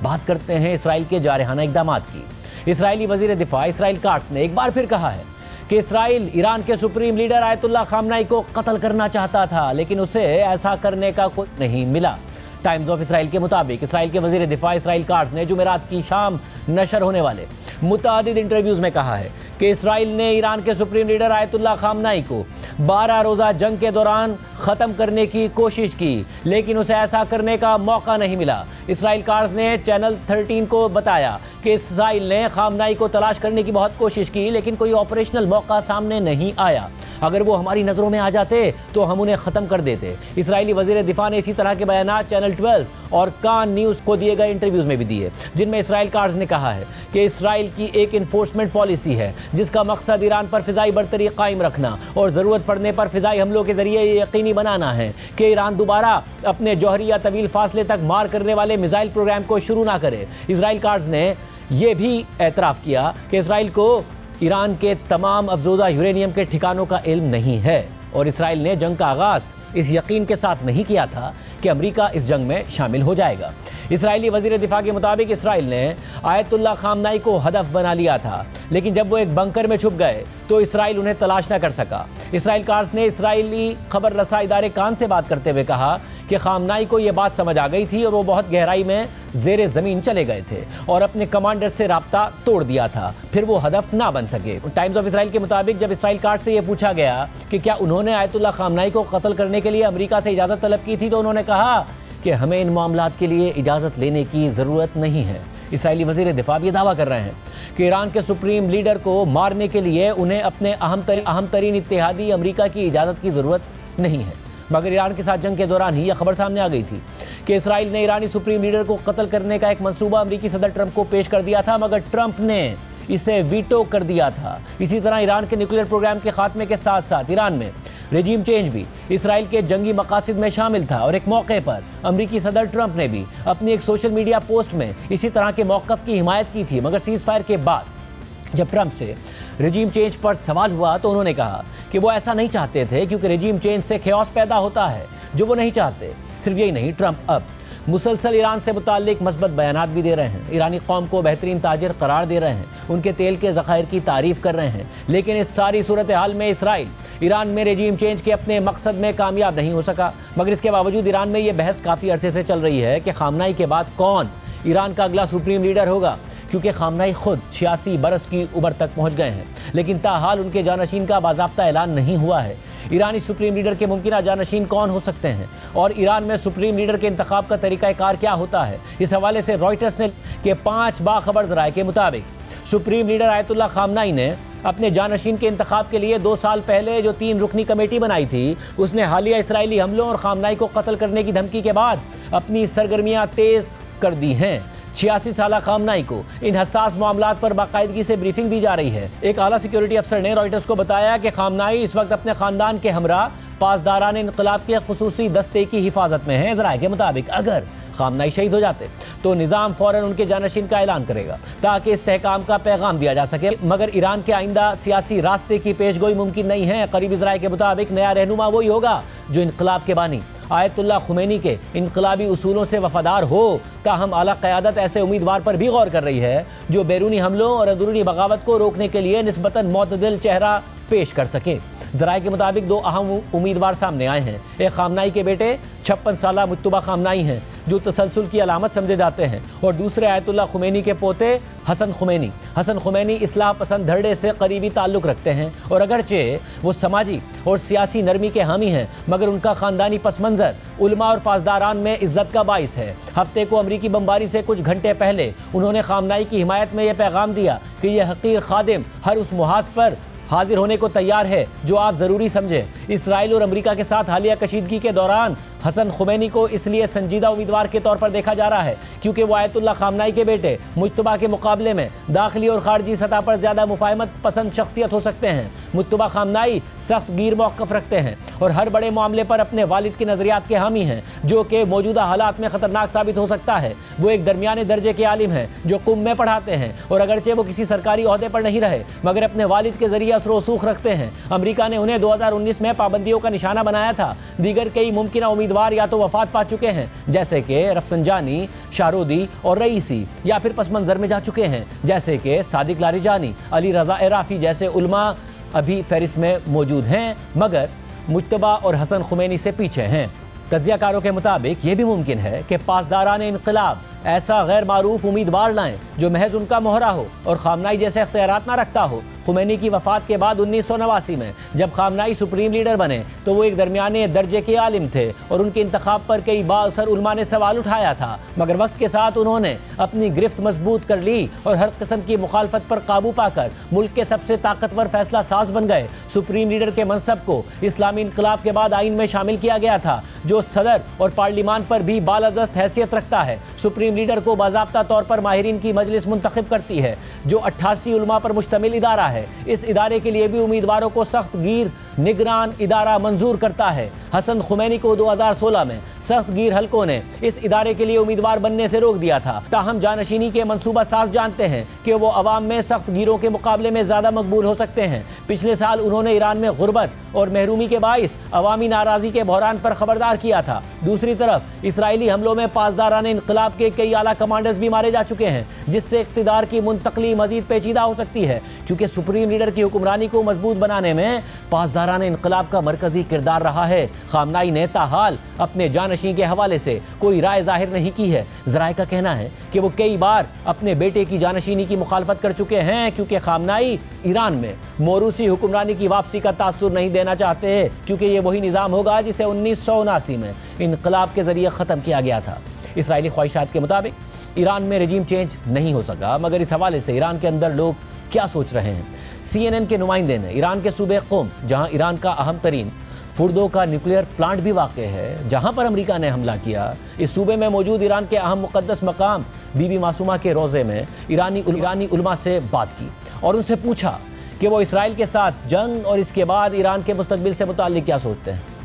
बात करते हैं इसराइल के जारहाना इक़दामात की। इसराइली वज़ीर दिफा इसराइल काट्स ने एक बार फिर कहा है कि इसराइल ईरान के सुप्रीम लीडर आयतुल्लाह खामनाई को कत्ल करना चाहता था, लेकिन उसे ऐसा करने का कुछ नहीं मिला। टाइम्स ऑफ इसराइल के मुताबिक इसराइल के वज़ीर दिफा इसराइल काट्स ने जुमेरात की शाम नशर होने वाले मुतादिद इंटरव्यूज़ में कहा है कि इसराइल ने ईरान के सुप्रीम लीडर आयतुल्लाह खामनाई को 12 रोज़ा जंग के दौरान ख़त्म करने की कोशिश की, लेकिन उसे ऐसा करने का मौका नहीं मिला। इसराइल काट्स ने चैनल 13 को बताया कि इसराइल ने खामनाई को तलाश करने की बहुत कोशिश की, लेकिन कोई ऑपरेशनल मौका सामने नहीं आया। अगर वो हमारी नज़रों में आ जाते तो हम उन्हें ख़त्म कर देते। इसराइली वज़ीर दिफा ने इसी तरह के बयान चैनल 12 और कान न्यूज़ को दिए गए इंटरव्यूज़ में भी दिए, जिनमें इसराइल काट्स ने कहा है कि इसराइल की एक इन्फोर्समेंट पॉलिसी है जिसका मकसद ईरान पर फ़िज़ाई बरतरी कायम रखना और ज़रूरत पड़ने पर फ़िज़ाई हमलों के ज़रिए ये यकीनी बनाना है कि ईरान दोबारा अपने जौहरी या तवील फासले तक मार करने वाले मिसाइल प्रोग्राम को शुरू ना करे। इसराइल काट्स ने यह भी एतराफ़ किया कि इसराइल को ईरान के तमाम अफजोदा यूरेनियम के ठिकानों का इल्म नहीं है और इसराइल ने जंग का आगाज़ इस यकीन के साथ नहीं किया था कि अमेरिका इस जंग में शामिल हो जाएगा। इसराइली वज़ीर दिफा के मुताबिक इसराइल ने आयतुल्लाह खामनाई को हदफ बना लिया था, लेकिन जब वो एक बंकर में छुप गए तो इसराइल उन्हें तलाश न कर सका। इसराइल काट्स ने इसराइली खबर रसा इदारे कान से बात करते हुए कहा कि खामनाई को यह बात समझ आ गई थी और वो बहुत गहराई में ज़ेरे ज़मीन चले गए थे और अपने कमांडर से राब्ता तोड़ दिया था, फिर वो हदफ ना बन सके। टाइम्स ऑफ इसराइल के मुताबिक जब इसराइल काट्स से यह पूछा गया कि क्या उन्होंने आयतुल्लाह खामनाई को कत्ल करने के लिए अमेरिका से इजाज़त तलब की थी, तो उन्होंने कहा कि हमें इन मामलात के लिए इजाज़त लेने की ज़रूरत नहीं है। इसराइली वज़ीर दिफा भी दावा कर रहे हैं कि ईरान के सुप्रीम लीडर को मारने के लिए उन्हें अपने अहम तरीन इत्तेहादी अमेरिका की इजाज़त की ज़रूरत नहीं है। मगर ईरान के साथ जंग के दौरान ही यह खबर सामने आ गई थी कि इसराइल ने ईरानी सुप्रीम लीडर को कत्ल करने का एक मंसूबा अमेरिकी सदर ट्रंप को पेश कर दिया था, मगर ट्रंप ने इसे वीटो कर दिया था। इसी तरह ईरान के न्यूक्लियर प्रोग्राम के खात्मे के साथ साथ ईरान में रेजिम चेंज भी इसराइल के जंगी मकासद में शामिल था और एक मौके पर अमेरिकी सदर ट्रंप ने भी अपनी एक सोशल मीडिया पोस्ट में इसी तरह के मौक़िफ़ की हिमायत की थी। मगर सीज़ फायर के बाद जब ट्रंप से रेजिम चेंज पर सवाल हुआ तो उन्होंने कहा कि वो ऐसा नहीं चाहते थे, क्योंकि रेजिम चेंज से खेओस पैदा होता है जो वो नहीं चाहते। सिर्फ यही नहीं, ट्रंप अब मुसलसल ईरान से मुताल्लिक मस्बत बयानात भी दे रहे हैं, ईरानी कौम को बेहतरीन ताजिर करार दे रहे हैं, उनके तेल के ज़खायर की तारीफ़ कर रहे हैं। लेकिन इस सारी सूरत हाल में इसराइल ईरान में रेजिम चेंज के अपने मकसद में कामयाब नहीं हो सका। मगर इसके बावजूद ईरान में ये बहस काफ़ी अरसे से चल रही है कि खामनाई के बाद कौन ईरान का अगला सुप्रीम लीडर होगा, क्योंकि खामनाई खुद 86 बरस की उम्र तक पहुँच गए हैं, लेकिन ताहाल उनके जानशीन का बाज़ाब्ता ऐलान नहीं हुआ है। ईरानी सुप्रीम लीडर के मुमकिन जानशीन कौन हो सकते हैं और ईरान में सुप्रीम लीडर के इंतखाब का तरीक़ाकार क्या होता है, इस हवाले से रॉयटर्स ने के 5 बाखबर ज़राए के मुताबिक सुप्रीम लीडर आयतुल्लाह खामनाई ने अपने जानशीन के इंतखाब के लिए 2 साल पहले जो 3 रुकनी कमेटी बनाई थी, उसने हालिया इसराइली हमलों और खामनाई को कत्ल करने की धमकी के बाद अपनी सरगर्मियाँ तेज़ कर दी हैं। 86 साला खामनाई को इन हसास मामलात पर बाकायदगी से ब्रीफिंग दी जा रही है। एक आला सिक्योरिटी अफसर ने रॉयटर्स को बताया कि खामनाई इस वक्त अपने खानदान के हमरा पासदारान इनकलाब के खुसूसी दस्ते की हिफाजत में है। ज़राए के मुताबिक अगर खामनाई शहीद हो जाते तो निज़ाम फ़ौरन उनके जानशीन का ऐलान करेगा ताकि इस्तेहकाम का पैगाम दिया जा सके। मगर ईरान के आइंदा सियासी रास्ते की पेशगोई मुमकिन नहीं है। करीबी ज़राए के मुताबिक नया रहनुमा वही होगा जो इनकलाब के बानी आयतुल्लाह खुमैनी के इनकलाबी उसूलों से वफादार हो। ताहम आला क़यादत ऐसे उम्मीदवार पर भी गौर कर रही है जो बैरूनी हमलों और अंदरूनी बगावत को रोकने के लिए निस्बतन मोतदिल चेहरा पेश कर सके। ज़राए के मुताबिक 2 अहम उम्मीदवार सामने आए हैं। एक खामनाई के बेटे 56 साला मुज्तबा खामनाई हैं जो तसलसल की अलामत समझे जाते हैं, और दूसरे आयतुल्लाह खुमैनी के पोते हसन खुमैनी। हसन खुमैनी इस्लाह पसंद धड़े से करीबी ताल्लुक़ रखते हैं और अगरचे वो समाजी और सियासी नरमी के हामी हैं, मगर उनका ख़ानदानी पस मंज़र उलमा और पासदारान में इज़्ज़त का बाइस है। हफ्ते को अमरीकी बमबारी से कुछ घंटे पहले उन्होंने खामनाई की हिमायत में यह पैगाम दिया कि यह हक़ीर खादिम हर उस मुहाज पर हाजिर होने को तैयार है जो आप ज़रूरी समझें। इसराइल और अमेरिका के साथ हालिया कशीदगी के दौरान हसन खुमैनी को इसलिए संजीदा उम्मीदवार के तौर पर देखा जा रहा है क्योंकि वो आयतुल्लाह खामनाई के बेटे मुज्तबा के मुकाबले में दाखिली और खारजी सतह पर ज़्यादा मुफाहमत पसंद शख्सियत हो सकते हैं। मुज्तबा खामनाई सख्त गिर मौक़िफ़ रखते हैं और हर बड़े मामले पर अपने वालिद के नज़रियात के हामी हैं, जो कि मौजूदा हालात में ख़तरनाक साबित हो सकता है। वो एक दरमियाने दर्जे के आलिम हैं जो कुम में पढ़ाते हैं और अगरचे वो किसी सरकारी ओहदे पर नहीं रहे मगर अपने वालिद के ज़रिए असर व रसूख रखते हैं। अमेरिका ने उन्हें 2019 में पाबंदियों का निशाना बनाया था। दीगर कई मुमकिन उम्मीदवार उम्मीदवार या तो वफात पा चुके हैं जैसे कि रफसंजानी, शाहरोदी और रईसी, या फिर पस मंजर में जा चुके हैं जैसे कि सादिक लारिजानी, अली रजा एराफी जैसे उलमा अभी फहरिस्त में मौजूद हैं मगर मुज्तबा और हसन खुमैनी से पीछे हैं। तज्जियाकारों के मुताबिक ये भी मुमकिन है कि पासदारान इनकलाब ऐसा गैर मारूफ उम्मीदवार लाएं जो महज उनका मोहरा हो और खामनाई जैसे इख्तियारात ना रखता हो। खुमैनी की वफात के बाद 1989 में जब खामनाई सुप्रीम लीडर बने तो वो एक दरमियाने दर्जे के आलिम थे और उनके इंतखाब पर कई बाअसर उलमा ने सवाल उठाया था, मगर वक्त के साथ उन्होंने अपनी गिरफ्त मजबूत कर ली और हर किस्म की मुखालफत पर काबू पाकर मुल्क के सबसे ताकतवर फैसला साज बन गए। सुप्रीम लीडर के मनसब को इस्लामी इनकलाब के बाद आइन में शामिल किया गया था जो सदर और पार्लिमान पर भी बालादस्त हैसियत रखता है। सुप्रीम लीडर को बाज़ाब्ता तौर पर माहिरीन की मजलिस मुंतखब करती है जो 88 उलमा पर मुश्तमिल इदारा है। इस इदारे के लिए भी उम्मीदवारों को सख्त गिर निगरान इदारा मंजूर करता है। हसन खुमैनी को 2016 में सख्त गिर हलकों ने इस इदारे के लिए उम्मीदवार बनने से रोक दिया था। ताहम जानशीनी के मंसूबा साज जानते हैं कि वो अवाम में सख्त गिरों के मुकाबले में ज़्यादा मकबूल हो सकते हैं। पिछले साल उन्होंने ईरान में गुर्बत और महरूमी के बाइस अवामी नाराज़गी के बहरान पर खबरदार किया था। दूसरी तरफ इसराइली हमलों में पासदारान इनकलाब के कई आला कमांडर्स भी मारे जा चुके हैं जिससे इक़्तिदार की मुंतकली मजीद पेचीदा हो सकती है क्योंकि सुप्रीम लीडर की हुक्मरानी को मजबूत बनाने में पासदारान इनकलाब का मरकजी किरदार रहा है। खामनाई ने ताहाल अपने जानशीन के हवाले से कोई राय जाहिर नहीं की है। ज़राए का कहना है कि वो कई बार अपने बेटे की जानशीनी की मुखालफत कर चुके हैं क्योंकि खामनाई ईरान में मोरूसी हुक्मरानी की वापसी का तासुर नहीं देना चाहते हैं क्योंकि ये वही निज़ाम होगा जिसे 1979 में इनकलाब के जरिए ख़त्म किया गया था। इसराइली ख्वाहिशात के मुताबिक ईरान में रजीम चेंज नहीं हो सका, मगर इस हवाले से ईरान के अंदर लोग क्या सोच रहे हैं। CNN के नुमाइंदे ने ईरान के सूबे क़ुम, जहां ईरान का अहम तरीन फुर्दो का न्यूक्लियर प्लांट भी वाक़ है, जहां पर अमेरिका ने हमला किया, इस सूबे में मौजूद ईरान के अहम मुक़द्दस मकाम बीबी मासूमा के रोज़े में ईरानी उलमा से बात की और उनसे पूछा कि वो इसराइल के साथ जंग और इसके बाद ईरान के मुस्तकबिल से मुताल्लिक़ क्या सोचते हैं।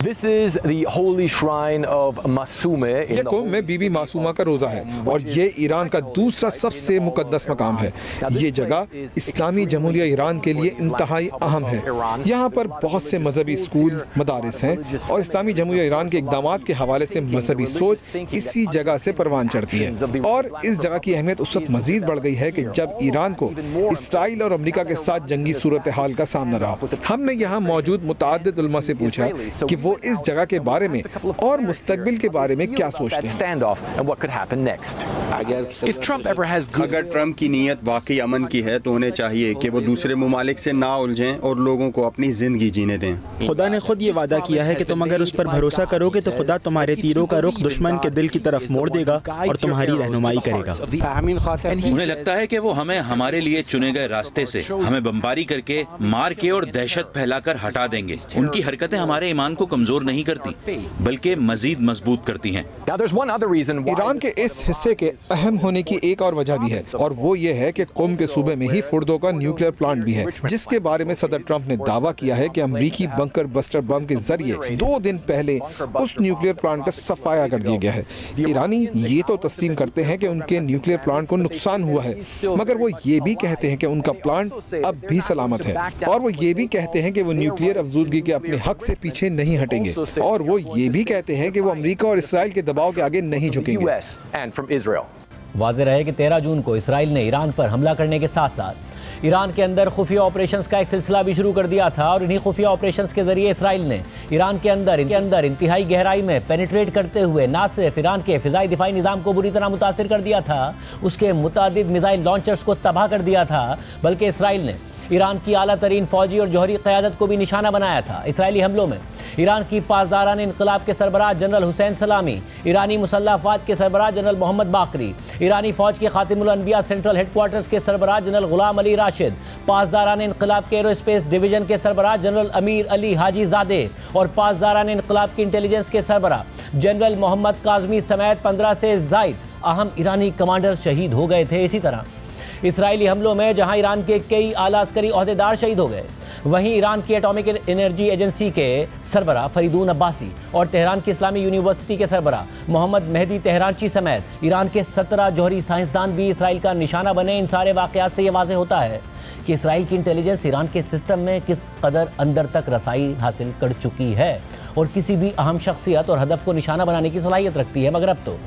This is the holy shrine of Masume. ये क़ौम में बीबी मासूमा का रोज़ा है और ये ईरान का दूसरा सबसे मुकद्दस मकाम है। ये जगह इस्लामी जमहूरिया ईरान के लिए इंतहाई अहम है। यहाँ पर बहुत से मजहबी स्कूल मदारिस हैं और इस्लामी जमहूरिया ईरान के इक़दामात के हवाले से मजहबी सोच इसी जगह से परवान चढ़ती है और इस जगह की अहमियत उस वक्त मजीद बढ़ गई है कि जब ईरान को इसराइल और अमेरिका के साथ जंगी सूरत हाल का सामना रहा। हमने यहाँ मौजूद मुतअद्दिद उलमा से पूछा कि वो इस जगह के बारे में और मुस्तकबिल के बारे में क्या सोचते हैं। अगर ट्रंप की नीयत वाकई अमन की है तो उन्हें चाहिए कि वो दूसरे मुमालिक से ना उलझें और लोगों को अपनी जिंदगी जीने दें। खुदा ने खुद ये वादा किया है कि तुम अगर उस पर भरोसा करोगे तो खुदा तुम्हारे तीरों का रुख दुश्मन के दिल की तरफ मोड़ देगा और तुम्हारी रहनुमाई करेगा। उन्हें लगता है कि वो हमें हमारे लिए चुने गए रास्ते से हमें बमबारी करके मार के और दहशत फैलाकर हटा देंगे। उनकी हरकतें हमारे ईमान को कमजोर नहीं करती बल्कि मजीद मजबूत करती हैं। ईरान के इस हिस्से के अहम होने की एक और वजह भी है और वो ये है कि क़ुम के सूबे में ही फुर्दो का न्यूक्लियर प्लांट भी है जिसके बारे में सदर ट्रंप ने दावा किया है कि अमरीकी बंकर बस्टर बम के जरिए 2 दिन पहले उस न्यूक्लियर प्लांट का सफाया कर दिया गया है। ईरानी ये तो तस्लीम करते हैं कि उनके न्यूक्लियर प्लांट को नुकसान हुआ है, मगर वो ये भी कहते हैं कि उनका प्लांट अब भी सलामत है और वो ये भी कहते हैं कि वो न्यूक्लियर अफजूदगी के अपने हक से पीछे नहीं हटेंगे और वो ये भी कहते हैं कि वो अमेरिका और इसराइल के दबाव के आगे नहीं झुकेंगे। वाज़ेह है कि 13 जून को इसराइल ने ईरान पर हमला करने के साथ साथ ईरान के अंदर खुफिया ऑपरेशंस का एक सिलसिला भी शुरू कर दिया था और इन्हीं खुफिया ऑपरेशंस के जरिए इसराइल ने ईरान के अंदर इंतहाई गहराई में पेनिट्रेट करते हुए न सिर्फ ईरान के फ़िज़ाई दिफाई निज़ाम को बुरी तरह मुतासिर कर दिया था, उसके मुतादिद मिसाइल लॉन्चर्स को तबाह कर दिया था, बल्कि इसराइल ने ईरान की आला तरीन फौजी और जौहरी क़यादत को भी निशाना बनाया था। इसराइली हमलों में ईरान की पासदारान इनकलाब के सरबराह जनरल हुसैन सलामी, ईरानी मुसल्लह अफ़वाज के सरबराह जनरल मोहम्मद बाकरी, ईरानी फ़ौज के खातिमुल अनबिया सेंट्रल हेडक्वार्टर्स के सरबराह जनरल गुलाम अली राशिद, पासदारान इनकलाब के एरोस्पेस डिवीज़न के सरबराह जनरल अमीर अली हाजी ज़ादे और पासदारान इनकलाब की इंटेलिजेंस के सरबराह जनरल मोहम्मद काज़मी समेत 15 से ज़ायद अहम ईरानी कमांडर शहीद हो गए थे। इसी तरह इसराइली हमलों में जहां ईरान के कई आला अस्करी ओहदेदार शहीद हो गए, वहीं ईरान की एटॉमिक एनर्जी एजेंसी के सरबराह फरीदून अब्बासी और तेहरान की इस्लामी यूनिवर्सिटी के सरबराह मोहम्मद मेहदी तेहरानची समेत ईरान के 17 जौहरी साइंसदान भी इसराइल का निशाना बने। इन सारे वाक़यात से ये वाज़ेह होता है कि इसराइल की इंटेलिजेंस ईरान के सिस्टम में किस कदर अंदर तक रसाई हासिल कर चुकी है और किसी भी अहम शख्सियत और हदफ को निशाना बनाने की सलाहियत रखती है। मगर अब तो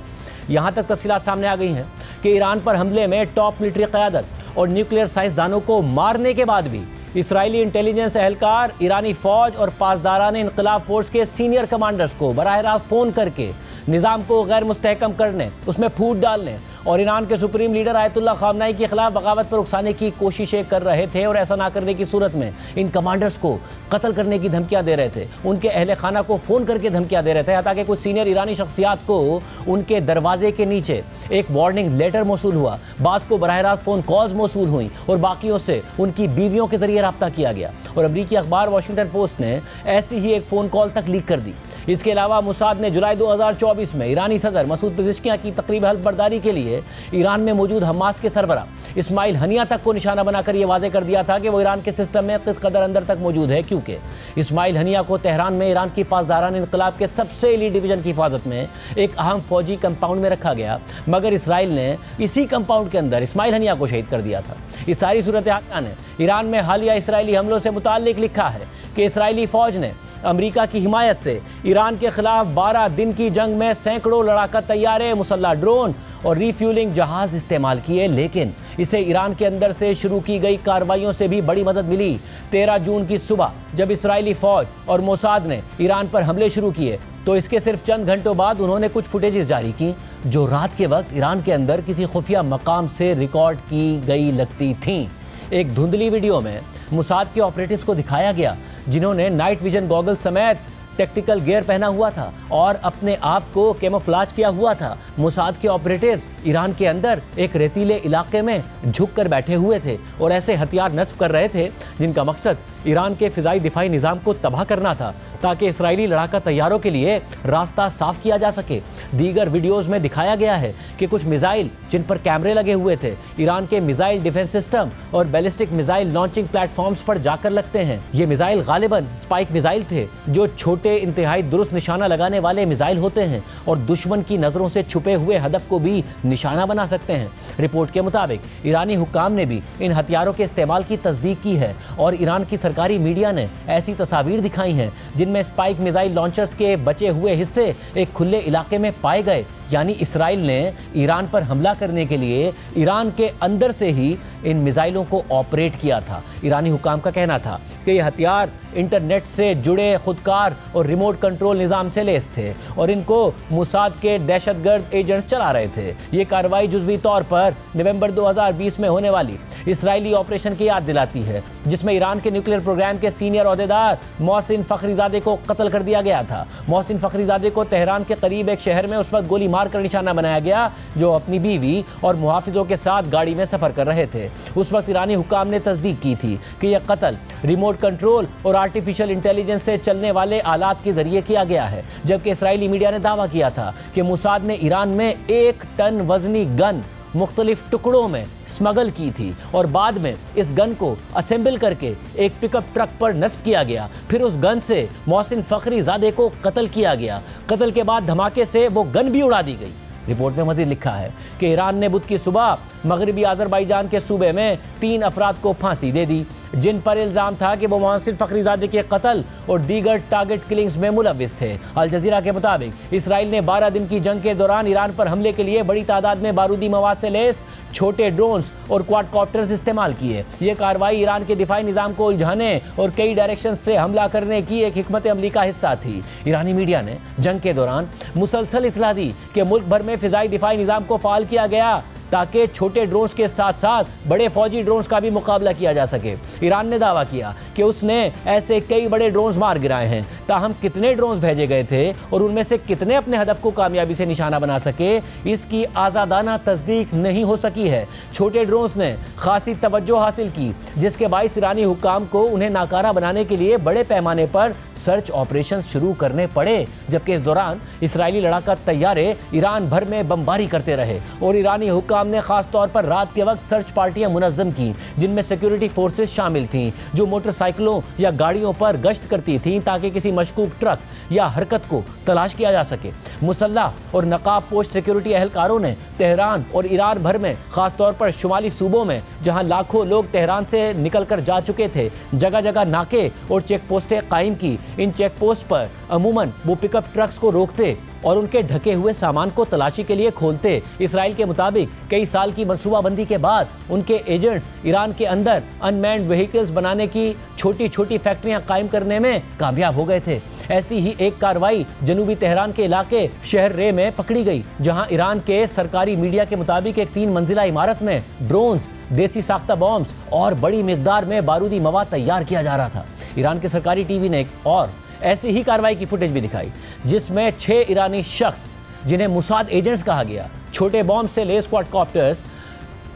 यहाँ तक तफसीलात सामने आ गई हैं कि ईरान पर हमले में टॉप मिलिट्री क़यादत और न्यूक्लियर साइंसदानों को मारने के बाद भी इसराइली इंटेलिजेंस एहलकार ईरानी फौज और पासदारान इनकलाब फोर्स के सीनियर कमांडर्स को बराह रास्त फ़ोन करके निज़ाम को गैर मुस्तहकम करने, उसमें फूट डालने और ईरान के सुप्रीम लीडर आयतुल्लाह ख़ामनेई के खिलाफ बगावत पर उकसाने की कोशिशें कर रहे थे। और ऐसा ना करने की सूरत में इन कमांडर्स को कत्ल करने की धमकियां दे रहे थे, उनके अहले खाना को फ़ोन करके धमकियां दे रहे थे। ताकि कुछ सीनियर ईरानी शख्सियात को उनके दरवाजे के नीचे एक वार्निंग लेटर मौसूल हुआ, बाज़ को बराह रास्त फ़ोन कॉल्स मौसूल हुई और बाकियों से उनकी बीवियों के ज़रिए रब्ता किया गया। और अमरीकी अखबार वॉशिंगटन पोस्ट ने ऐसी ही एक फ़ोन कॉल तक लीक कर दी। इसके अलावा मुसाद ने जुलाई 2024 में ईरानी सदर मसूद पेज़ेश्कियां की तकरीब हल्फ बर्दारी के लिए ईरान में मौजूद हमास के सरबरा इस्माइल हनिया तक को निशाना बनाकर यह वाज़ेह कर दिया था कि वो ईरान के सिस्टम में किस कदर अंदर तक मौजूद है, क्योंकि इस्माइल हनिया को तेहरान में ईरान की पासदारान इनकलाब के सबसे एलीट डिवीजन की हिफाजत में एक अहम फौजी कंपाउंड में रखा गया, मगर इसराइल ने इसी कंपाउंड के अंदर इस्माइल हनिया को शहीद कर दिया था। इस सारी सूरत हाल ने ईरान में हालिया इसराइली हमलों से मुताल्लिक लिखा है कि इसराइली फ़ौज ने अमेरिका की हिमायत से ईरान के खिलाफ 12 दिन की जंग में सैकड़ों लड़ाका तैयारे, मुसल्लह ड्रोन और रिफ्यूलिंग जहाज़ इस्तेमाल किए, लेकिन इसे ईरान के अंदर से शुरू की गई कार्रवाइयों से भी बड़ी मदद मिली। 13 जून की सुबह जब इसराइली फ़ौज और मोसाद ने ईरान पर हमले शुरू किए तो इसके सिर्फ चंद घंटों बाद उन्होंने कुछ फुटेजेस जारी की जो रात के वक्त ईरान के अंदर किसी खुफिया मकाम से रिकॉर्ड की गई लगती थीं। एक धुंधली वीडियो में मोसाद के ऑपरेटिव्स को दिखाया गया जिन्होंने नाइट विजन गॉगल समेत टैक्टिकल गियर पहना हुआ था और अपने आप को कैमोफ्लेज किया हुआ था। मोसाद के ऑपरेटिव्स ईरान के अंदर एक रेतीले इलाके में झुक कर बैठे हुए थे और ऐसे हथियार नस्ब कर रहे थे जिनका मकसद ईरान के फ़िज़ाई दिफाई निज़ाम को तबाह करना था ताकि इसराइली लड़ाका तैयारों के लिए रास्ता साफ किया जा सके। दीगर वीडियोज़ में दिखाया गया है कि कुछ मिसाइल जिन पर कैमरे लगे हुए थे ईरान के मिसाइल डिफेंस सिस्टम और बैलिस्टिक मिसाइल लॉन्चिंग प्लेटफॉर्म्स पर जाकर लगते हैं। ये मिसाइल गालिबन स्पाइक मिसाइल थे जो छोटे इंतहाई दुरुस्त निशाना लगाने वाले मिसाइल होते हैं और दुश्मन की नज़रों से छुपे हुए हदफ को भी निशाना बना सकते हैं। रिपोर्ट के मुताबिक ईरानी हुक्काम ने भी इन हथियारों के इस्तेमाल की तस्दीक की है और ईरान की सरकारी मीडिया ने ऐसी तस्वीर दिखाई हैं जिनमें स्पाइक मिसाइल लॉन्चर्स के बचे हुए हिस्से एक खुले इलाके में पाए गए, यानी इसराइल ने ईरान पर हमला करने के लिए ईरान के अंदर से ही इन मिसाइलों को ऑपरेट किया था। ईरानी हुक्काम का कहना था कि ये हथियार इंटरनेट से जुड़े खुदकार और रिमोट कंट्रोल निज़ाम से लैस थे और इनको मोसाद के दहशतगर्द एजेंट्स चला रहे थे। ये कार्रवाई जुज़वी तौर पर नवंबर 2020 में होने वाली इसराइली ऑपरेशन की याद दिलाती है जिसमें ईरान के न्यूक्लियर प्रोग्राम के सीनियर ओहदेदार मोहसिन फ़खरीज़ादे को कत्ल कर दिया गया था। मोहसिन फ़खरीज़ादे को तेहरान के करीब एक शहर में उस वक्त गोली मारकर निशाना बनाया गया जो अपनी बीवी और मुहाफिजों के साथ गाड़ी में सफ़र कर रहे थे। उस वक्त ईरानी हुक्काम ने तस्दीक की थी कि यह कत्ल रिमोट कंट्रोल और आर्टिफिशियल इंटेलिजेंस से चलने वाले आलात के जरिए किया गया है, जबकि इसराइली मीडिया ने दावा किया था कि मोसाद ने ईरान में 1 टन वजनी गन मुख्तलिफ टुकड़ों में स्मगल की थी और बाद में इस गन को असेंबल करके एक पिकअप ट्रक पर नस्ब किया गया। फिर उस गन से मोहसिन फ़खरीज़ादे को कत्ल किया गया। कत्ल के बाद धमाके से वो गन भी उड़ा दी गई। रिपोर्ट में मज़ीद लिखा है कि ईरान ने बुध की सुबह मगरबी आज़रबाईजान के सूबे में 3 अफराद को फांसी दे दी जिन पर इल्ज़ाम था कि वो मोहसिन फ़खरीज़ादे के कत्ल और दीगर टारगेट किलिंग्स में मुलव्विस थे। अल जज़ीरा के मुताबिक इसराइल ने 12 दिन की जंग के दौरान ईरान पर हमले के लिए बड़ी तादाद में बारूदी मवाद से लैस छोटे ड्रोन्स और क्वाडकॉप्टर्स इस्तेमाल किए। ये कार्रवाई ईरान के दिफाई निज़ाम को उलझाने और कई डायरेक्शन से हमला करने की एक हिकमत अमली का हिस्सा थी। ईरानी मीडिया ने जंग के दौरान मुसलसल इत्तला दी कि मुल्क भर में फ़िज़ाई दिफाई निज़ाम को फ़ाल किया गया ताकि छोटे ड्रोन्स के साथ साथ बड़े फौजी ड्रोन्स का भी मुकाबला किया जा सके। ईरान ने दावा किया कि उसने ऐसे कई बड़े ड्रोन्स मार गिराए हैं, ताहम कितने ड्रोन्स भेजे गए थे और उनमें से कितने अपने हदफ को कामयाबी से निशाना बना सके इसकी आज़ादाना तस्दीक नहीं हो सकी है। छोटे ड्रोन्स ने खासी तवज्जो हासिल की जिसके बाइस ईरानी हुक्काम को उन्हें नाकारा बनाने के लिए बड़े पैमाने पर सर्च ऑपरेशन शुरू करने पड़े, जबकि इस दौरान इसराइली लड़ाका तैयारे ईरान भर में बमबारी करते रहे और ईरानी हुक्काम ने खास तौर पर रात के वक्त सर्च पार्टियां मुनज़्ज़म की जिनमें सिक्योरिटी फोर्सेस शामिल थीं जो मोटरसाइकिलों या गाड़ियों पर गश्त करती थीं ताकि किसी मशकूक ट्रक या हरकत को तलाश किया जा सके। मुसल्लह और नकाब पोश सिक्योरिटी एहलकारों ने तेहरान और ईरान भर में खास तौर पर शुमाली सूबों में जहां लाखों लोग तेहरान से निकल कर जा चुके थे जगह जगह नाके और चेक पोस्टें कायम की। इन चेक पोस्ट पर अमूमन वो पिकअप ट्रक्स को रोकते और उनके ढके हुए सामान को तलाशी के लिए खोलते। इसराइल के मुताबिक कई साल की मंसूबाबंदी के बाद उनके एजेंट्स ईरान के अंदर अनमैन्ड व्हीकल्स बनाने की छोटी छोटी फैक्ट्रियां कायम करने में कामयाब हो गए थे। ऐसी ही एक कार्रवाई जनूबी तेहरान के इलाके शहर रे में पकड़ी गई, जहां ईरान के सरकारी मीडिया के मुताबिक एक 3 मंजिला इमारत में ड्रोन्स, देसी साख्ता बॉम्ब्स और बड़ी मिकदार में बारूदी मवाद तैयार किया जा रहा था। ईरान के सरकारी टीवी ने एक और ऐसी ही कार्रवाई की फुटेज भी दिखाई, जिसमें 6 ईरानी शख्स, जिन्हें मुसाद एजेंट्स कहा गया, छोटे बॉम्ब से लेस क्वाडकॉप्टर्स,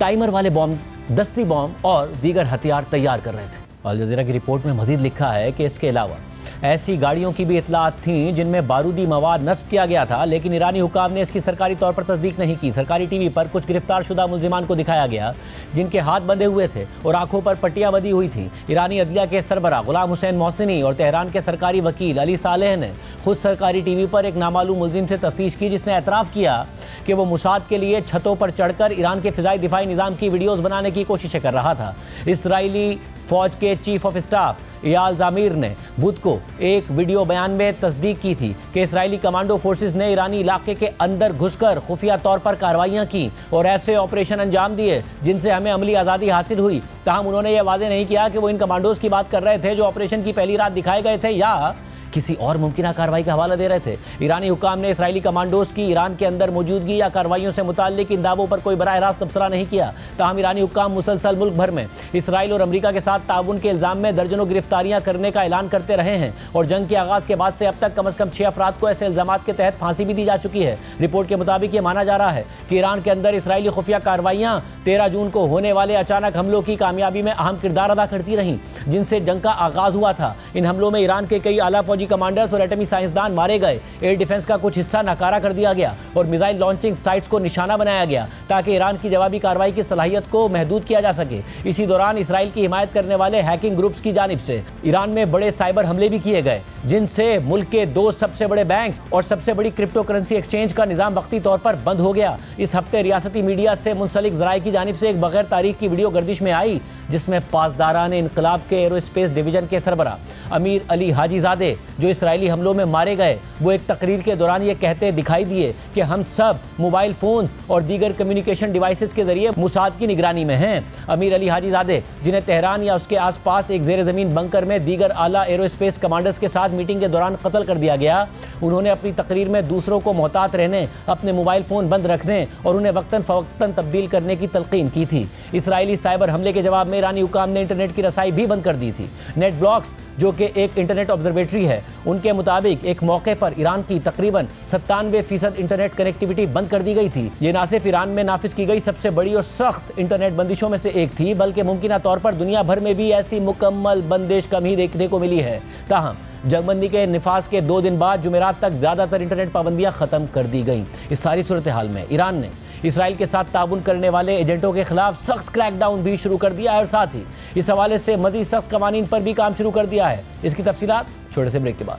टाइमर वाले बॉम्ब, दस्ती बॉम्ब और दीगर हथियार तैयार कर रहे थे। अल जज़ीरा की रिपोर्ट में मजीद लिखा है कि इसके अलावा ऐसी गाड़ियों की भी इतलात थीं जिनमें बारूदी मवाद नस्ब किया गया था, लेकिन ईरानी हुकाम ने इसकी सरकारी तौर पर तस्दीक नहीं की। सरकारी टीवी पर कुछ गिरफ्तार शुदा मुल्जिमान को दिखाया गया जिनके हाथ बंधे हुए थे और आंखों पर पट्टियां बंधी हुई थी। ईरानी अदलिया के सरबरा गुलाम हुसैन मोहसिनी और तेहरान के सरकारी वकील अली सालेह ने खुद सरकारी टीवी पर एक नामालूम मुल्जिम से तफ्तीश की, जिसने एतराफ़ किया कि वो मुसाद के लिए छतों पर चढ़कर ईरान के फ़िज़ाई दिफाई निज़ाम की वीडियोज़ बनाने की कोशिशें कर रहा था। इसराइली फौज के चीफ ऑफ स्टाफ इयाल ज़ामीर ने बुध को एक वीडियो बयान में तस्दीक की थी कि इसराइली कमांडो फोर्सेस ने ईरानी इलाके के अंदर घुसकर खुफिया तौर पर कार्रवाइयाँ की और ऐसे ऑपरेशन अंजाम दिए जिनसे हमें अमली आज़ादी हासिल हुई। ताहम उन्होंने यह वाज़ेह नहीं किया कि वो इन कमांडोज की बात कर रहे थे जो ऑपरेशन की पहली रात दिखाए गए थे या किसी और मुमकिन कार्रवाई का हवाला दे रहे थे। ईरानी हुकाम ने इसराइली कमांडोज की ईरान के अंदर मौजूदगी या कार्रवाइयों से मुताल्लिक इन दावों पर कोई बराह रास्त तबसरा नहीं किया। ताहम ईरानी हुकाम मुसलसल मुल्क भर में इसराइल और अमरीका के साथ ताउन के इल्ज़ाम में दर्जनों गिरफ्तारियां करने का ऐलान करते रहे हैं और जंग के आगाज़ के बाद से अब तक कम से कम 6 अफराद को ऐसे इल्ज़ामात के तहत फांसी भी दी जा चुकी है। रिपोर्ट के मुताबिक ये माना जा रहा है कि ईरान के अंदर इसराइली खुफिया कार्रवाइयाँ 13 जून को होने वाले अचानक हमलों की कामयाबी में अहम किरदार अदा करती रहीं, जिनसे जंग का आगाज़ हुआ था। इन हमलों में ईरान के कई आला फौजी कमांडर्स और साइंसदान मारे गए, एयर डिफेंस का कुछ हिस्सा नाकारा कर दिया गया और मिसाइल लॉन्चिंग साइट्स को निशाना बनाया गया ताकि ईरान की जवाबी कार्रवाई की सलाहियत को महदूद किया जा सके। इसी दौरान इसराइल की हिमायत करने वाले हैकिंग ग्रुप्स की जानिब से ईरान में बड़े साइबर हमले भी किए गए, जिनसे मुल्क के 2 सबसे बड़े बैंक्स और सबसे बड़ी क्रिप्टो करेंसी एक्सचेंज का निजाम वक्ती तौर पर बंद हो गया। इस हफ्ते रियासती मीडिया से मुंसलिक ज़राए की जानिब से एक बगैर तारीख की वीडियो गर्दिश में आई, जिसमें पासदारान इनकलाब के एरोस्पेस डिवीजन के सरबरा अमीर अली हाजीजादे, जो इसराइली हमलों में मारे गए, वो एक तकरीर के दौरान ये कहते दिखाई दिए कि हम सब मोबाइल फोन्स और दीगर कम्युनिकेशन डिवाइसेस के जरिए मुसाद की निगरानी में हैं। अमीर अली हाजीजादे, जिन्हें तेहरान या उसके आसपास एक ज़ेर ज़मीन बंकर में दीगर आला एरोस्पेस कमांडर्स के साथ मीटिंग के दौरान कत्ल कर दिया गया, उन्होंने अपनी तकरीर में दूसरों को मोहतात रहने, अपने मोबाइल फ़ोन बंद रखने और उन्हें वक्तन फ़वक्तन तब्दील करने की तलकीन की थी। इसराइली साइबर हमले के जवाब में ईरानी हुकाम ने इंटरनेट की रसाई भी बंद कर दी थी। नेट ब्लॉक्स, जो कि एक इंटरनेट ऑब्जर्वेटरी है, उनके मुताबिक एक मौके पर ईरान की तकरीबन 97% इंटरनेट कनेक्टिविटी बंद कर दी गई थी। ये ना सिर्फ ईरान में नाफिज की गई सबसे बड़ी और सख्त इंटरनेट बंदिशों में से एक थी, बल्कि मुमकिन तौर पर दुनिया भर में भी ऐसी मुकम्मल बंदिश कम ही देखने को मिली है। ताहम जंगबंदी के निफाज के 2 दिन बाद जुमेरात तक ज़्यादातर इंटरनेट पाबंदियाँ ख़त्म कर दी गईं। इस सारी सूरत हाल में ईरान ने इसराइल के साथ ताउन करने वाले एजेंटों के खिलाफ सख्त क्रैकडाउन भी शुरू कर दिया है और साथ ही इस हवाले से मज़ीद सख्त कवानीन पर भी काम शुरू कर दिया है। इसकी तफसीलात छोटे से ब्रेक के बाद।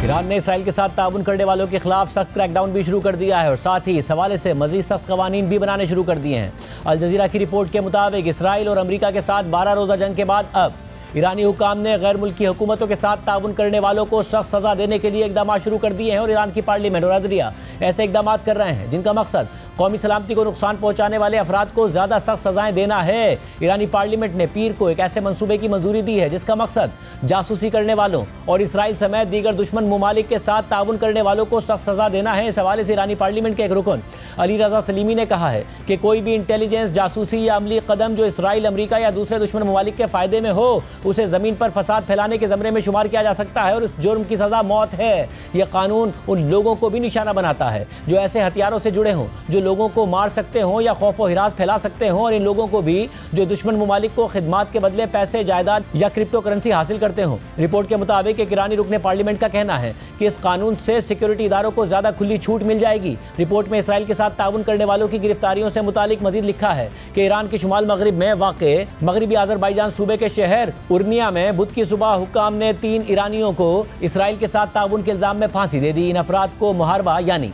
ईरान ने इसराइल के साथ ताउन करने वालों के खिलाफ सख्त क्रैकडाउन भी शुरू कर दिया है और साथ ही इस हवाले से मज़ीद सख्त कवानीन भी बनाने शुरू कर दिए हैं। अल जज़ीरा की रिपोर्ट के मुताबिक इसराइल और अमरीका के साथ 12 रोज़ा जंग के बाद अब ईरानी हुकाम ने गैर मुल्की हुकूमतों के साथ ताउन करने वालों को सख्त सज़ा देने के लिए इकदाम शुरू कर दिए हैं और ईरान की पार्लियामेंट और अदलिया ऐसे इकदाम कर रहे हैं जिनका मकसद कौमी सलामती को नुकसान पहुंचाने वाले अफराद को ज़्यादा सख्त सजाएं देना है। ईरानी पार्लियामेंट ने पीर को एक ऐसे मंसूबे की मंजूरी दी है जिसका मकसद जासूसी करने वालों और इसराइल समेत दीगर दुश्मन मुमालिक के साथ ताउन करने वालों को सख्त सजा देना है। इस हवाले से ईरानी पार्लियामेंट के एक रुकन अली रजा सलीमी ने कहा है कि कोई भी इंटेलिजेंस, जासूसी या अमली कदम जो इसराइल, अमरीका या दूसरे दुश्मन मुमालिक के फ़ायदे में हो, उसे ज़मीन पर फसाद फैलाने के ज़मरे में शुमार किया जा सकता है और इस जुर्म की सज़ा मौत है। यह कानून उन लोगों को भी निशाना बनाता है जो ऐसे हथियारों से जुड़े हों जो लोगों को मार सकते हों या खौफ व हिरास फैला सकते हों, और इन लोगों को भी जो दुश्मन मुमालिक को खिदमात के बदले पैसे, जायदाद या क्रिप्टो करेंसी हासिल करते हों। रिपोर्ट के मुताबिक एक ईरानी रुकने पार्लियामेंट का कहना है कि इस कानून से सिक्योरिटी इदारों को ज़्यादा खुली छूट मिल जाएगी। रिपोर्ट में इसराइल के साथ ताउन करने वालों की गिरफ्तारियों से मुतालिक मजीद लिखा है कि ईरान के शुमाल मगरिब में वाक़े मगरबी आज़रबाईजान सूबे के शहर उर्निया में बुध की सुबह हुक्काम ने 3 ईरानियों को इसराइल के साथ ताउन के इल्ज़ाम में फांसी दे दी। इन अफराद को मुहारबा यानी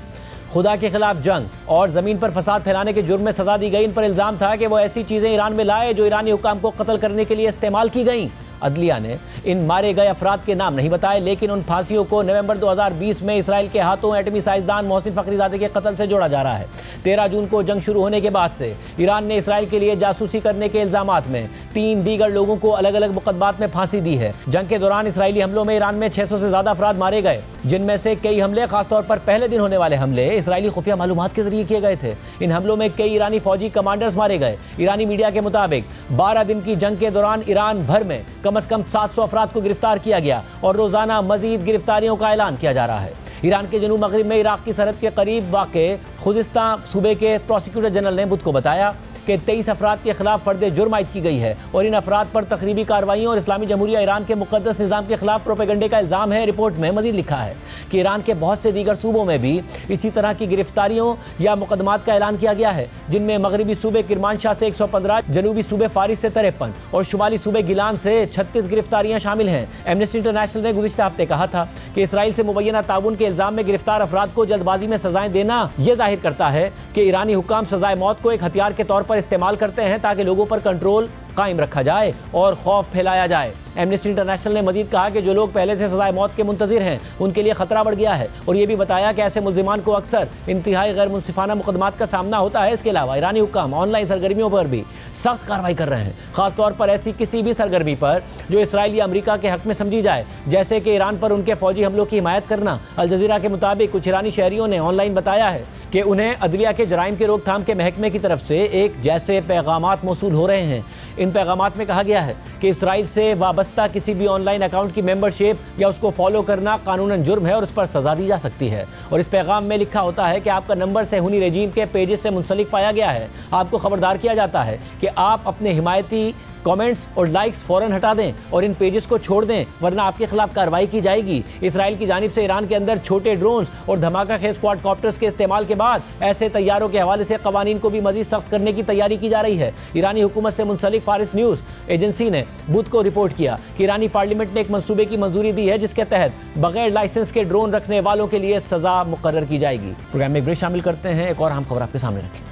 खुदा के खिलाफ जंग और ज़मीन पर फसाद फैलाने के जुर्म में सज़ा दी गई। इन पर इल्ज़ाम था कि वो ऐसी चीज़ें ईरान में लाए जो ईरानी हुक्काम को कत्ल करने के लिए इस्तेमाल की गईं अदलिया ने इन मारे गए अफराद के नाम नहीं बताए, लेकिन उन फांसियों को नवंबर 2020 में इसराइल के हाथों एटमी साइंसदान मोहसिन फखरीजादे के कत्ल से जोड़ा जा रहा है। 13 जून को जंग शुरू होने के बाद से ईरान ने इसराइल के लिए जासूसी करने के इल्जामात में 3 दीगर लोगों को अलग अलग मुकदमात में फांसी दी है। जंग के दौरान इसराइली हमलों में ईरान में 600 से ज्यादा अफराद मारे गए, जिनमें से कई हमले, खासतौर पर पहले दिन होने वाले हमले, इसराइली खुफिया मालूमात के जरिए किए गए थे। इन हमलों में कई ईरानी फौजी कमांडर्स मारे गए। ईरानी मीडिया के मुताबिक 12 दिन की जंग के दौरान ईरान भर में कम से कम 700 अफराद को गिरफ्तार किया गया और रोजाना मजीद गिरफ्तारियों का ऐलान किया जा रहा है। ईरान के जनूब मगरिब में इराक की सरहद के करीब वाक़े खुजिस्तान सूबे के प्रोसिक्यूटर जनरल ने बुध को बताया कि 23 अफराद के खिलाफ फर्द जुर्म आयद की गई है और इन अफराद पर तखरीबी कार्रवाइयों और इस्लामी जमहूरिया ईरान के मुकद्दस निज़ाम के खिलाफ प्रोपेगेंडे का इल्ज़ाम है। रिपोर्ट में मजीद लिखा है कि ईरान के बहुत से दीगर सूबों में भी इसी तरह की गिरफ्तारियों या मुकदमात का ऐलान किया गया है, जिनमें मगरबी सूबे किरमानशाह से 115, जनूबी सूबे फारिस से 53 और शुमाली सूबे गिलान से 36 गिरफ्तारियां शामिल हैं। एमनेस्टी इंटरनेशनल ने गुज़िश्ता हफ्ते कहा था कि इसराइल से मुबैना ताउन के इल्ज़ाम में गिरफ्तार अफराद को जल्दबाजी में सजाएं देना यह जाहिर करता है कि ईरानी हुक्काम सजाए मौत को एक हथियार के तौर पर इस्तेमाल करते हैं ताकि लोगों पर कंट्रोल कायम रखा जाए और खौफ फैलाया जाए। एमनेस्टी इंटरनेशनल ने मजीद कहा कि जो लोग पहले से सजाए मौत के मुंतजिर हैं उनके लिए खतरा बढ़ गया है और ये भी बताया कि ऐसे मुल्जिमान को अक्सर इंतहाई गैर मुनसिफाना मुकदमात का सामना होता है। इसके अलावा ईरानी हुक्काम ऑनलाइन सरगर्मियों पर भी सख्त कार्रवाई कर रहे हैं, खासतौर पर ऐसी किसी भी सरगर्मी पर जो इसराइल या अमरीका के हक में समझी जाए, जैसे कि ईरान पर उनके फौजी हमलों की हिमायत करना। अल जज़ीरा के मुताबिक कुछ ईरानी शहरियों ने ऑनलाइन बताया है कि उन्हें अदलिया के जराइम के रोकथाम के महकमे की तरफ से एक जैसे पैगामात मौसूल हो रहे हैं। इन पैगामात में कहा गया है कि इसराइल से वाबस्ता किसी भी ऑनलाइन अकाउंट की मेंबरशिप या उसको फॉलो करना कानूनन जुर्म है और उस पर सजा दी जा सकती है। और इस पैगाम में लिखा होता है कि आपका नंबर सेहूनी रेजीम के पेजेस से मुंसलिक पाया गया है। आपको खबरदार किया जाता है कि आप अपने हिमायती कमेंट्स और लाइक्स फौरन हटा दें और इन पेजेस को छोड़ दें, वरना आपके खिलाफ कार्रवाई की जाएगी। इसराइल की जानिब से ईरान के अंदर छोटे ड्रोन्स और धमाका खेज क्वाडकॉप्टर्स के इस्तेमाल के बाद ऐसे तैयारों के हवाले से कवानीन को भी मजीद सख्त करने की तैयारी की जा रही है। ईरानी हुकूमत से मुंसलिक फारिस न्यूज़ एजेंसी ने बुध को रिपोर्ट किया कि ईरानी पार्लियामेंट ने एक मंसूबे की मंजूरी दी है जिसके तहत बगैर लाइसेंस के ड्रोन रखने वालों के लिए सजा मुकर्रर की जाएगी। प्रोग्राम में एक ब्रेक शामिल करते हैं, एक और अहम खबर आपके सामने रखें।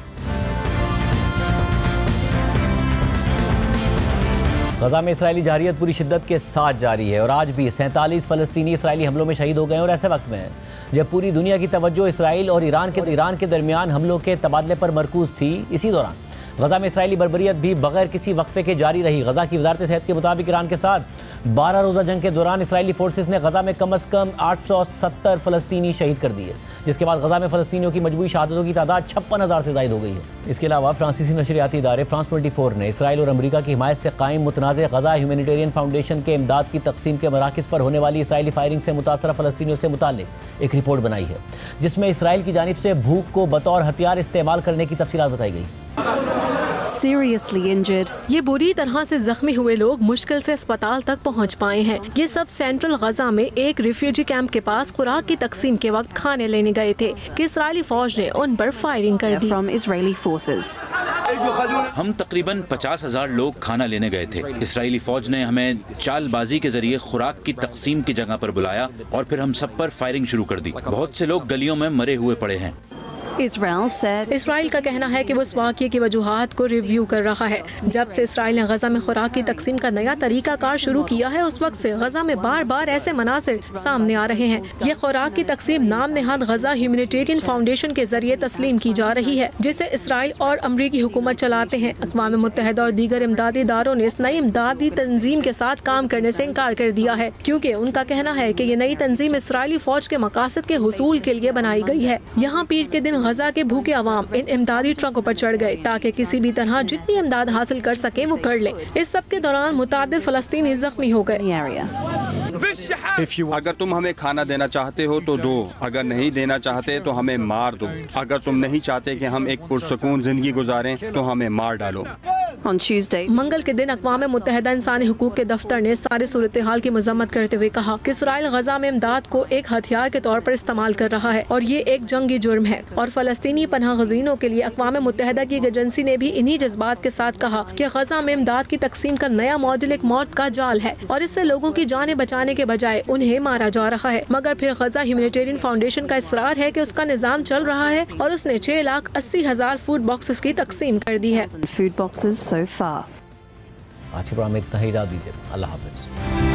गजा में इसराइली जारियत पूरी शिद्दत के साथ जारी है और आज भी 47 फ़लस्तीनी इसराइली हमलों में शहीद हो गए और ऐसे वक्त में है जब पूरी दुनिया की तवज्जो इसराइल और ईरान के दरमियान हमलों के तबादले पर मरकूज थी। इसी दौरान गजा में इसराइली बर्बरियत भी बगैर किसी वक्फे के जारी रही। गजा की वजारत सेहत के मुताबिक ईरान के साथ 12 रोज़ा जंग के दौरान इसराइली फोर्सेस ने गजा में कम से कम 870 फ़लस्तीनी शहीद कर दिए, जिसके बाद गजा में फ़लस्तीनियों की मजबूरी शहादतों की तादाद 56,000 से ज़ायद हो गई है। इसके अलावा फ्रांसीसी नशरियाती इदारे फ्रांस 24 ने इसराइल और अमरीका की हिमायत से कायम मुतनाज़ गजा ह्यूमैनिटेरियन फाउंडेशन के इमदाद की तकसीम के मराकज़ पर होने वाली इसराइली फायरिंग से मुतासरा फ़लस्तीनियों से मुताल्लिक़ एक रिपोर्ट बनाई है, जिसमें इसराइल की जानिब से भूख को बतौर हथियार इस्तेमाल करने की तफसीलात बताई गई। ये बुरी तरह से जख्मी हुए लोग मुश्किल से अस्पताल तक पहुंच पाए हैं। ये सब सेंट्रल गजा में एक रिफ्यूजी कैंप के पास खुराक की तकसीम के वक्त खाने लेने गए थे कि इसराइली फौज ने उन पर फायरिंग कर दी। हम तकरीबन 50,000 लोग खाना लेने गए थे। इसराइली फौज ने हमें चालबाजी के जरिए खुराक की तकसीम की जगह पर बुलाया और फिर हम सब पर फायरिंग शुरू कर दी। बहुत से लोग गलियों में मरे हुए पड़े हैं। इसराइल का कहना है कि वो इस वाक़ये की वजूहात को रिव्यू कर रहा है। जब से इसराइल ने गजा में खुराक की तकसीम का नया तरीका कार शुरू किया है, उस वक्त से गजा में बार बार ऐसे मनासिर सामने आ रहे हैं। ये खुराक की तकसीम नाम नेहाद गजा ह्यूमैनिटेरियन फाउंडेशन के जरिए तस्लीम की जा रही है, जिसे इसराइल और अमरीकी हुकूमत चलाते हैं। अक़वाम मुत्तहिदा और दीगर इमदादी इदारों ने इस नई इमदादी तंजीम के साथ काम करने से इनकार कर दिया है, क्योंकि उनका कहना है कि ये नई तंजीम इसराइली फौज के मकासद के हुसूल के लिए बनाई गई है। यहाँ पीर के दिन गजा के भूखे अवाम इन इमदादी ट्रकों पर चढ़ गए ताकि किसी भी तरह जितनी इमदाद हासिल कर सके वो कर ले। इस सब के दौरान मुतादिद फ़लस्तीनी जख्मी हो गए। अगर तुम हमें खाना देना चाहते हो तो दो, अगर नहीं देना चाहते तो हमें मार दो। अगर तुम नहीं चाहते कि हम एक पुरसकून जिंदगी गुजारें तो हमें मार डालो। मंगल के दिन अक़वाम मुत्तहिदा इंसानी हुकूक के दफ्तर ने सारी सूरत हाल की मजम्मत करते हुए कहा कि इसराइल गजा में इमदाद को एक हथियार के तौर पर इस्तेमाल कर रहा है और ये एक जंगी जुर्म है। और फ़लस्तीनी पनाह गज़ीनों के लिए अक़वाम मुत्तहिदा की एक एजेंसी ने भी इन्हीं जज्बात के साथ कहा कि गजा में इमदाद की तकसीम का नया मॉडल एक मौत का जाल है और इससे लोगों की जानें बचाने के बजाय उन्हें मारा जा रहा है। मगर फिर गजा ह्यूमैनिटेरियन फाउंडेशन का इसरार है कि उसका निज़ाम चल रहा है और उसने 6,80,000 फूड बॉक्सेस की तकसीम कर दी है। आज के प्रोग्राम में इतना ही, दीजिए। अल्लाह हाफिज़।